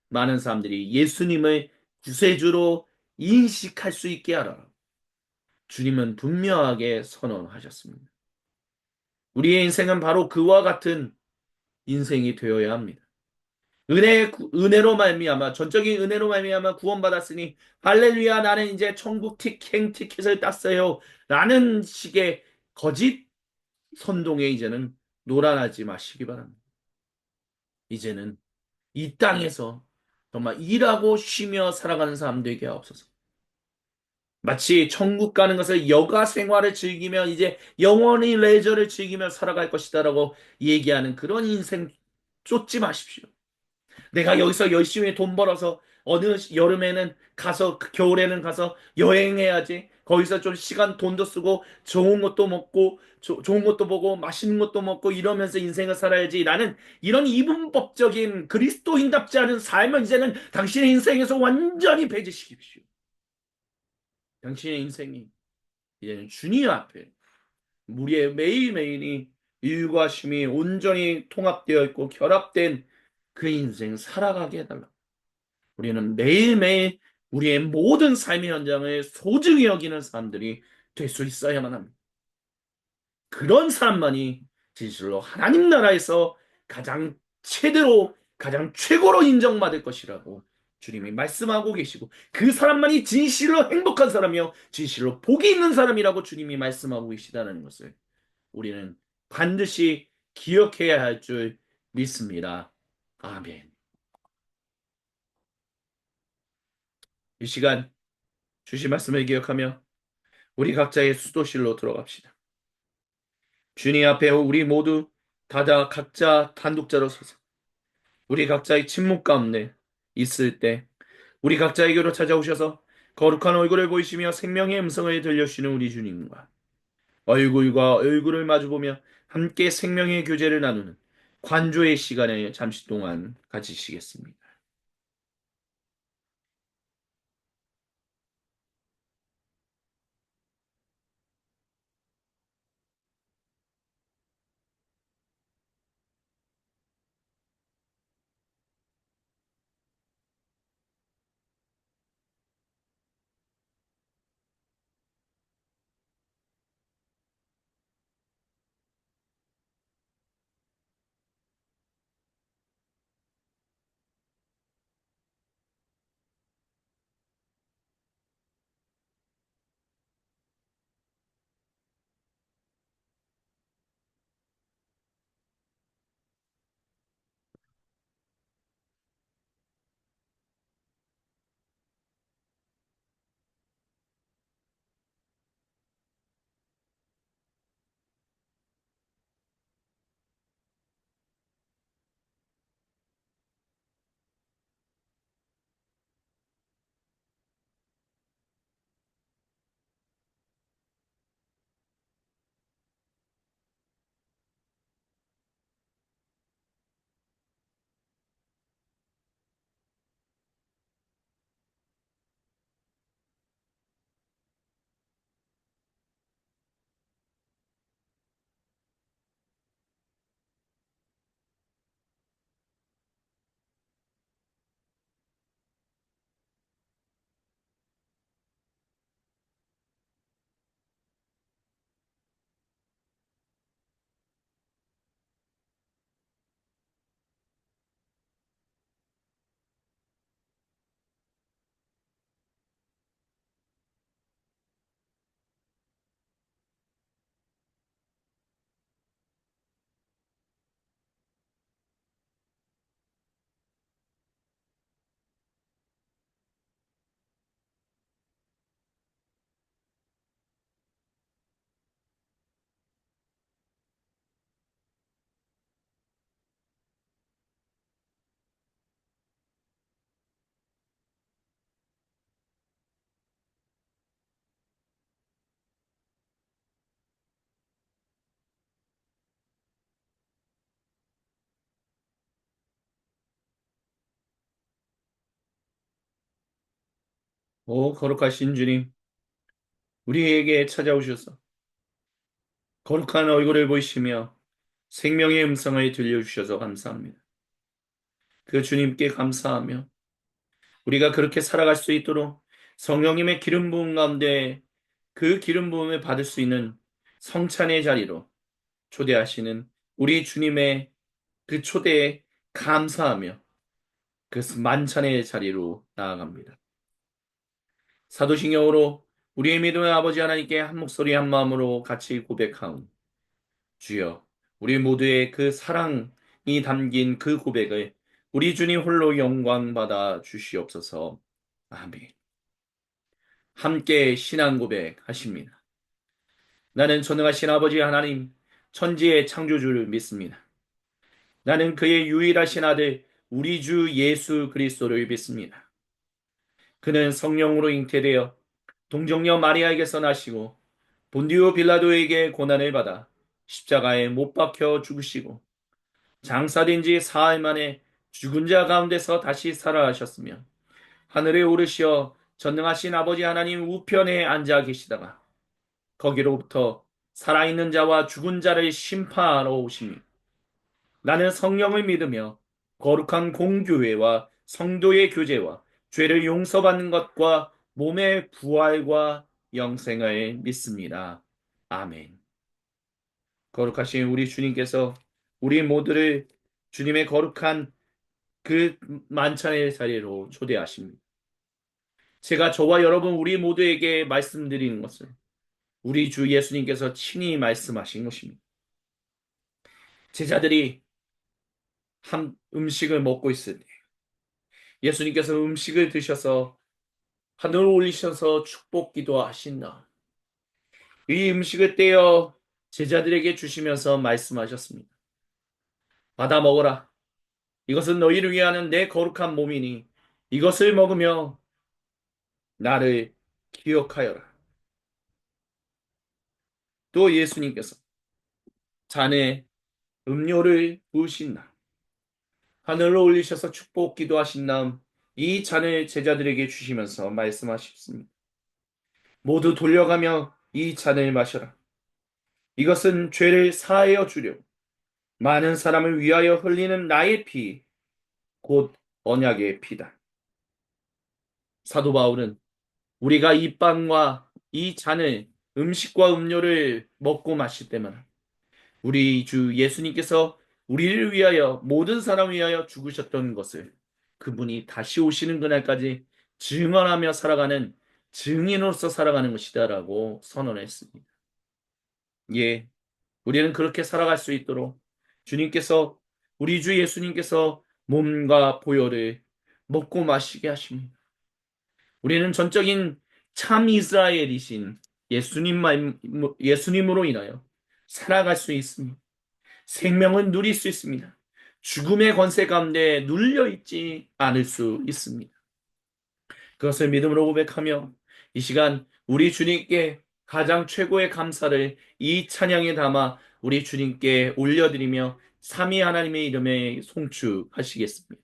Speaker 1: 많은 사람들이 예수님을 구세주로 인식할 수 있게 하라. 주님은 분명하게 선언하셨습니다. 우리의 인생은 바로 그와 같은 인생이 되어야 합니다. 은혜로 말미암아 전적인 은혜로 말미암아 구원받았으니 할렐루야 나는 이제 천국 티켓 티켓을 땄어요. 라는 식의 거짓 선동에 이제는 놀아나지 마시기 바랍니다. 이제는 이 땅에서 정말 일하고 쉬며 살아가는 사람 되게 하옵소서. 마치 천국 가는 것을 여가 생활을 즐기며 이제 영원히 레저를 즐기며 살아갈 것이다라고 얘기하는 그런 인생 쫓지 마십시오. 내가 여기서 열심히 돈 벌어서 어느 여름에는 가서 그 겨울에는 가서 여행해야지. 거기서 좀 시간 돈도 쓰고 좋은 것도 먹고 좋은 것도 보고 맛있는 것도 먹고 이러면서 인생을 살아야지. 나는 이런 이분법적인 그리스도인답지 않은 삶을 이제는 당신의 인생에서 완전히 배제시키십시오. 당신의 인생이 이제는 주님 앞에 우리의 매일매일이 일과 쉼이 온전히 통합되어 있고 결합된 그 인생 살아가게 해달라. 우리는 매일매일 우리의 모든 삶의 현장을 소중히 여기는 사람들이 될 수 있어야만 합니다. 그런 사람만이 진실로 하나님 나라에서 가장 제대로, 가장 최고로 인정받을 것이라고 주님이 말씀하고 계시고, 그 사람만이 진실로 행복한 사람이요, 진실로 복이 있는 사람이라고 주님이 말씀하고 계시다는 것을 우리는 반드시 기억해야 할 줄 믿습니다. 아멘. 이 시간 주신 말씀을 기억하며 우리 각자의 수도실로 들어갑시다. 주님 앞에 우리 모두 다다 각자 단독자로 서서 우리 각자의 침묵 가운데 있을 때 우리 각자에게로 찾아오셔서 거룩한 얼굴을 보이시며 생명의 음성을 들려주시는 우리 주님과 얼굴과 얼굴을 마주보며 함께 생명의 교제를 나누는 관조의 시간을 잠시 동안 가지시겠습니다. 오, 거룩하신 주님, 우리에게 찾아오셔서 거룩한 얼굴을 보이시며 생명의 음성을 들려주셔서 감사합니다. 그 주님께 감사하며 우리가 그렇게 살아갈 수 있도록 성령님의 기름 부음 가운데 그 기름 부음을 받을 수 있는 성찬의 자리로 초대하시는 우리 주님의 그 초대에 감사하며 그 만찬의 자리로 나아갑니다. 사도신경으로 우리의 믿음의 아버지 하나님께 한 목소리 한 마음으로 같이 고백하오. 주여, 우리 모두의 그 사랑이 담긴 그 고백을 우리 주님 홀로 영광 받아 주시옵소서. 아멘. 함께 신앙 고백하십니다. 나는 전능하신 아버지 하나님, 천지의 창조주를 믿습니다. 나는 그의 유일하신 아들, 우리 주 예수 그리스도를 믿습니다. 그는 성령으로 잉태되어 동정녀 마리아에게서 나시고 본디오 빌라도에게 고난을 받아 십자가에 못 박혀 죽으시고 장사된 지 사흘 만에 죽은 자 가운데서 다시 살아나셨으며 하늘에 오르시어 전능하신 아버지 하나님 우편에 앉아 계시다가 거기로부터 살아있는 자와 죽은 자를 심판하러 오십니다. 나는 성령을 믿으며 거룩한 공교회와 성도의 교제와 죄를 용서받는 것과 몸의 부활과 영생을 믿습니다. 아멘. 거룩하신 우리 주님께서 우리 모두를 주님의 거룩한 그 만찬의 자리로 초대하십니다. 제가 저와 여러분 우리 모두에게 말씀드리는 것은 우리 주 예수님께서 친히 말씀하신 것입니다. 제자들이 한 음식을 먹고 있을 때 예수님께서 음식을 드셔서 하늘을 올리셔서 축복 기도하신다. 이 음식을 떼어 제자들에게 주시면서 말씀하셨습니다. 받아 먹어라. 이것은 너희를 위하는 내 거룩한 몸이니 이것을 먹으며 나를 기억하여라. 또 예수님께서 잔에 음료를 부으신다. 하늘로 올리셔서 축복 기도하신 다음 이 잔을 제자들에게 주시면서 말씀하셨습니다. 모두 돌려가며 이 잔을 마셔라. 이것은 죄를 사하여 주려 많은 사람을 위하여 흘리는 나의 피, 곧 언약의 피다. 사도 바울은 우리가 이 빵과 이 잔을 음식과 음료를 먹고 마실 때마다 우리 주 예수님께서 우리를 위하여 모든 사람을 위하여 죽으셨던 것을 그분이 다시 오시는 그날까지 증언하며 살아가는 증인으로서 살아가는 것이다라고 선언했습니다. 예, 우리는 그렇게 살아갈 수 있도록 주님께서 우리 주 예수님께서 몸과 보혈을 먹고 마시게 하십니다. 우리는 전적인 참 이스라엘이신 예수님으로 인하여 살아갈 수 있습니다. 생명은 누릴 수 있습니다. 죽음의 권세 가운데 눌려 있지 않을 수 있습니다. 그것을 믿음으로 고백하며 이 시간 우리 주님께 가장 최고의 감사를 이 찬양에 담아 우리 주님께 올려드리며 삼위 하나님의 이름에 송축하시겠습니다.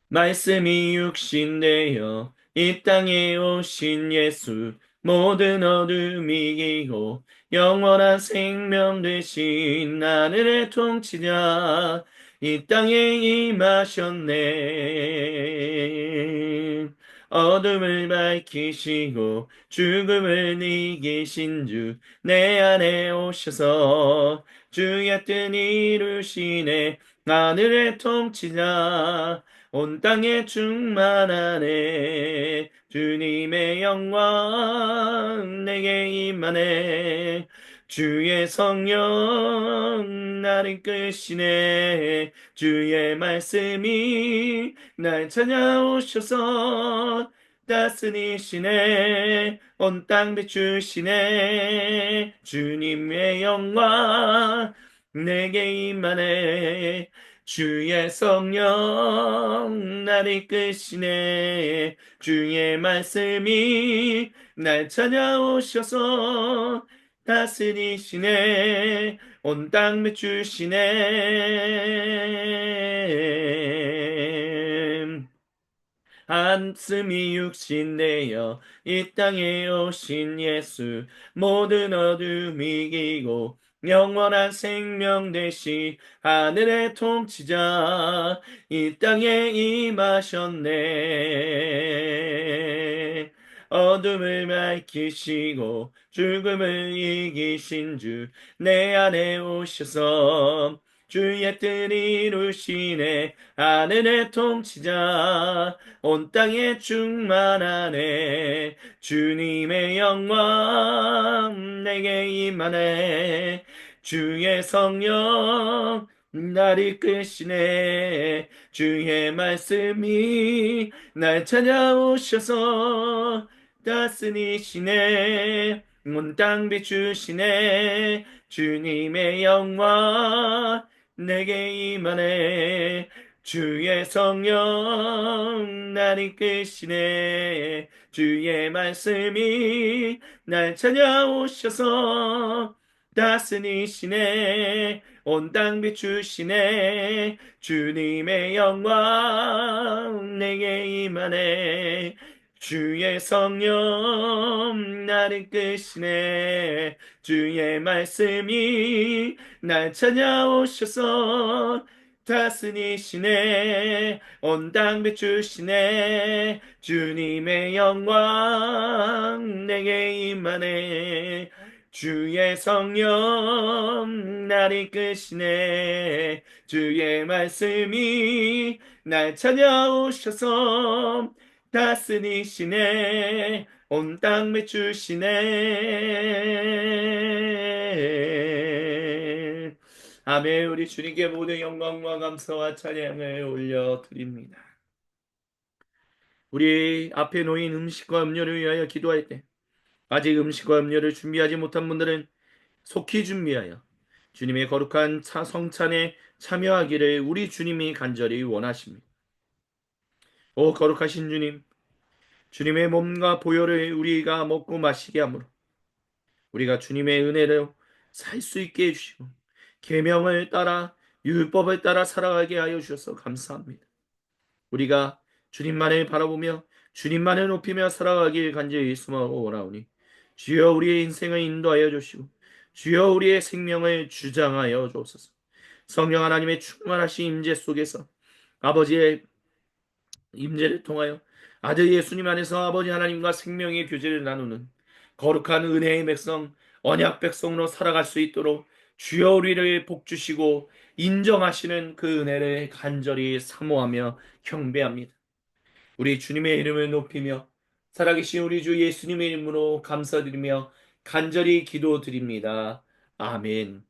Speaker 1: 말씀이 육신되어 이 땅에 오신 예수 모든 어둠이 이기고 영원한 생명 되신 하늘의 통치자 이 땅에 임하셨네. 어둠을 밝히시고 죽음을 이기신 주 내 안에 오셔서 주의 뜻 이루시네. 하늘의 통치자 온 땅에 충만하네. 주님의 영광 내게 임하네. 주의 성령 나를 이끄시네. 주의 말씀이 날 찾아오셔서 다스리시네. 온 땅 비추시네. 주님의 영광 내게 임하네. 주의 성령 나를 이끄시네. 주의 말씀이 날 찾아오셔서 다스리시네. 온 땅 비추시네. 한숨이 육신되어 이 땅에 오신 예수 모든 어둠이 이기고 영원한 생명 되시 하늘의 통치자 이 땅에 임하셨네. 어둠을 밝히시고 죽음을 이기신 주 내 안에 오셔서 주의 뜻 이루시네. 하늘의 통치자 온 땅에 충만하네. 주님의 영광 내게 임하네. 주의 성령 나를 이끄시네. 주의 말씀이 날 찾아오셔서 다스리시네. 온 땅 비추시네. 주님의 영광 내게 임하네. 주의 성령 날 이끄시네. 주의 말씀이 날 찾아오셔서 다스리시네. 온 땅 비추시네. 주님의 영광 내게 임하네. 주의 성령 나를 이끄시네. 주의 말씀이 날 찾아오셔서 다스리시네. 온 땅 비추시네. 주님의 영광 내게 임하네. 주의 성령 나를 이끄시네. 주의 말씀이 날 찾아오셔서 다스리시네. 온 땅 비추시네. 아멘. 우리 주님께 모든 영광과 감사와 찬양을 올려드립니다. 우리 앞에 놓인 음식과 음료를 위하여 기도할 때 아직 음식과 음료를 준비하지 못한 분들은 속히 준비하여 주님의 거룩한 성찬에 참여하기를 우리 주님이 간절히 원하십니다. 오 거룩하신 주님, 주님의 몸과 보혈을 우리가 먹고 마시게 하므로 우리가 주님의 은혜로 살 수 있게 해주시고 계명을 따라 율법을 따라 살아가게 하여 주셔서 감사합니다. 우리가 주님만을 바라보며 주님만을 높이며 살아가길 간절히 소망하고 원하오니 주여 우리의 인생을 인도하여 주시고 주여 우리의 생명을 주장하여 주옵소서. 성령 하나님의 충만하신 임재 속에서 아버지의 임재를 통하여 아들 예수님 안에서 아버지 하나님과 생명의 교제를 나누는 거룩한 은혜의 백성 언약 백성으로 살아갈 수 있도록 주여 우리를 복주시고 인정하시는 그 은혜를 간절히 사모하며 경배합니다. 우리 주님의 이름을 높이며 살아계신 우리 주 예수님의 이름으로 감사드리며 간절히 기도드립니다. 아멘.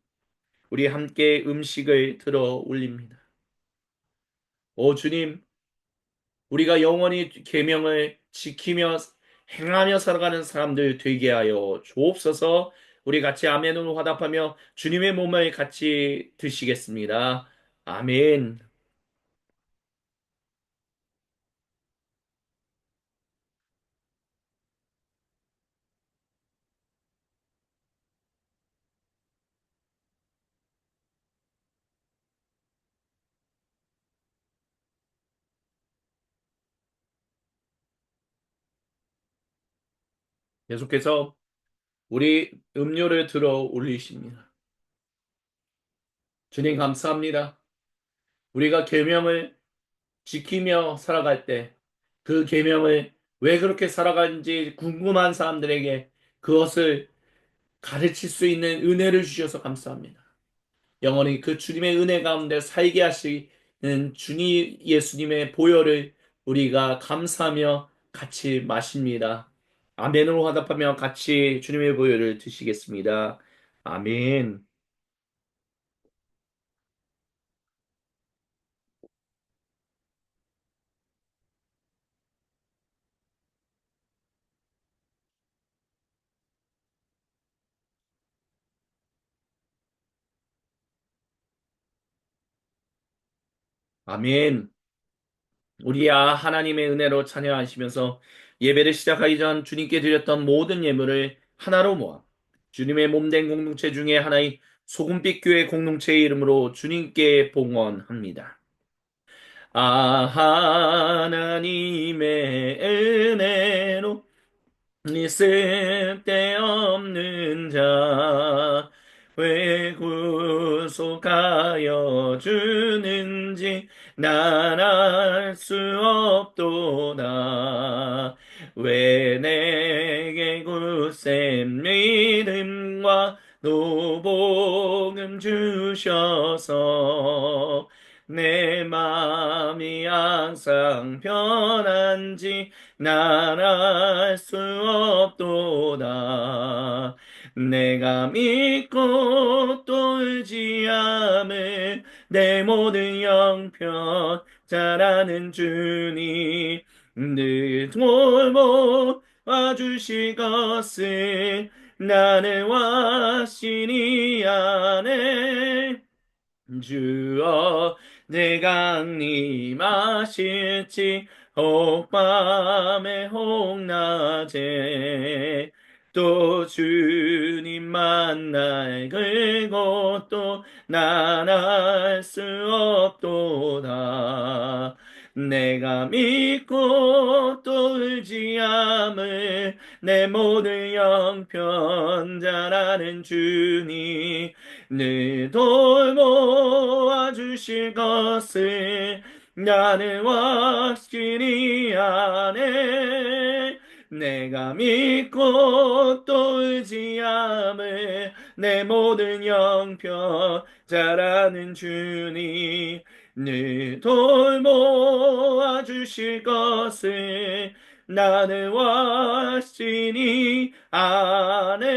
Speaker 1: 우리 함께 음식을 들어 올립니다. 오 주님, 우리가 영원히 계명을 지키며 행하며 살아가는 사람들 되게 하여 주옵소서. 우리 같이 아멘으로 화답하며 주님의 몸을 같이 드시겠습니다. 아멘. 계속해서 우리 음료를 들어 올리십니다. 주님 감사합니다. 우리가 계명을 지키며 살아갈 때 그 계명을 왜 그렇게 살아가는지 궁금한 사람들에게 그것을 가르칠 수 있는 은혜를 주셔서 감사합니다. 영원히 그 주님의 은혜 가운데 살게 하시는 주님 예수님의 보혈을 우리가 감사하며 같이 마십니다. 아멘으로 화답하며 같이 주님의 보혈을 드시겠습니다. 아멘. 아멘. 우리 하나님의 은혜로 찬양하시면서 예배를 시작하기 전 주님께 드렸던 모든 예물을 하나로 모아 주님의 몸된 공동체 중에 하나인 소금빛 교회 공동체의 이름으로 주님께 봉헌합니다. 하나님의 은혜로 이 쓸데없는 자 왜 구속하여 주는지 난 알 수 없도다. 왜 내게 굳센 믿음과 노복음 주셔서 내 마음이 항상 편한지 난 알 수 없도다. 내가 믿고 또 의지함을 내 모든 형편 잘 아는 주님 늘 돌보아 주실 것을 나는 확신히 아네. 주여 내가 강림하실지 혹밤에 혹낮에 또 주님 만날 그곳 또 난 알 수 없도다. 내가 믿고 또 의지함을 내 모든 형편 잘 아는 주님 늘 돌보아 주실 것을 나는 확실히 아네. 내가 믿고 또 의지함을 내 모든 형편 잘 아는 주님 늘 돌보아 주실 것을 나는 확신히 아네.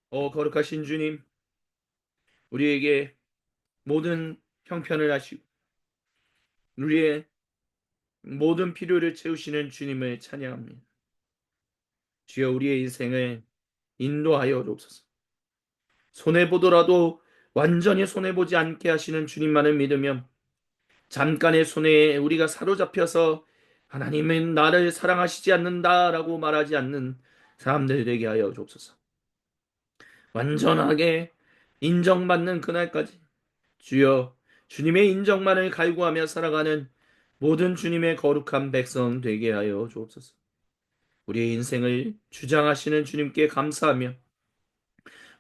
Speaker 1: 거룩하신 주님, 우리에게 모든 형편을 하시고 우리의 모든 필요를 채우시는 주님을 찬양합니다. 주여 우리의 인생을 인도하여 주옵소서. 손해보더라도 완전히 손해보지 않게 하시는 주님만을 믿으면 잠깐의 손해에 우리가 사로잡혀서 하나님은 나를 사랑하시지 않는다라고 말하지 않는 사람들 되게 하여 주옵소서. 완전하게 인정받는 그날까지 주여 주님의 인정만을 갈구하며 살아가는 모든 주님의 거룩한 백성 되게 하여 주옵소서. 우리의 인생을 주장하시는 주님께 감사하며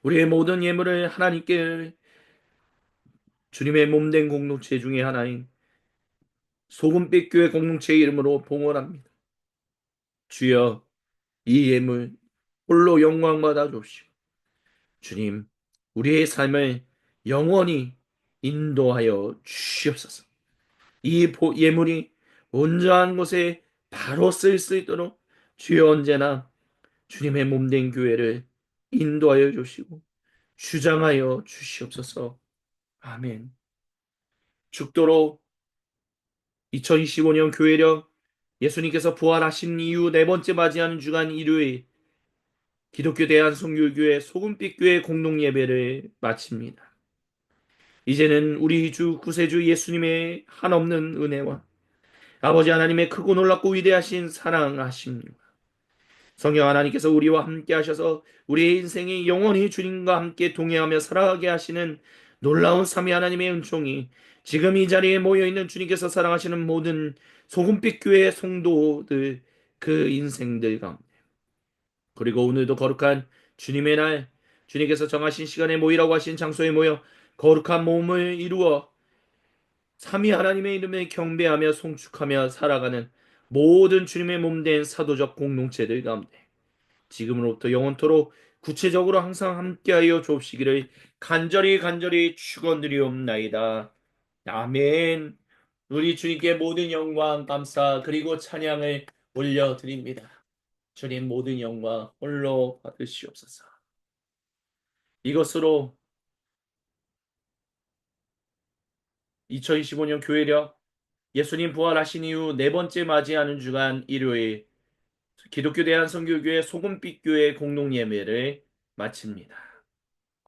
Speaker 1: 우리의 모든 예물을 하나님께 주님의 몸된 공동체 중에 하나인 소금빛 교회 공동체 이름으로 봉헌합니다. 주여 이 예물 홀로 영광 받아 주옵시고 주님 우리의 삶을 영원히 인도하여 주시옵소서. 이 예물이 온전한 곳에 바로 쓸 수 있도록 주여 언제나 주님의 몸된 교회를 인도하여 주시고 주장하여 주시옵소서. 아멘. 죽도록 2025년 교회력 예수님께서 부활하신 이후 네 번째 맞이하는 주간 일요일 기독교 대한성교교회 소금빛교회 공동 예배를 마칩니다. 이제는 우리 주 구세주 예수님의 한없는 은혜와 아버지 하나님의 크고 놀랍고 위대하신 사랑하십니다. 성령 하나님께서 우리와 함께 하셔서 우리의 인생이 영원히 주님과 함께 동행하며 살아가게 하시는 놀라운 삼위 하나님의 은총이 지금 이 자리에 모여있는 주님께서 사랑하시는 모든 소금빛 교회 성도들 그 인생들 가운데 그리고 오늘도 거룩한 주님의 날 주님께서 정하신 시간에 모이라고 하신 장소에 모여 거룩한 몸을 이루어 삼위 하나님의 이름을 경배하며 송축하며 살아가는 모든 주님의 몸된 사도적 공동체들 가운데 지금으로부터 영원토록 구체적으로 항상 함께하여 주옵시기를 간절히 축원드리옵나이다. 아멘. 우리 주님께 모든 영광 감사 그리고 찬양을 올려드립니다. 주님 모든 영광 홀로 받으시옵소서. 이것으로 2025년 교회력 예수님 부활하신 이후 네 번째 맞이하는 주간 일요일 기독교 대한선교교회 소금빛교회 공동예배를 마칩니다.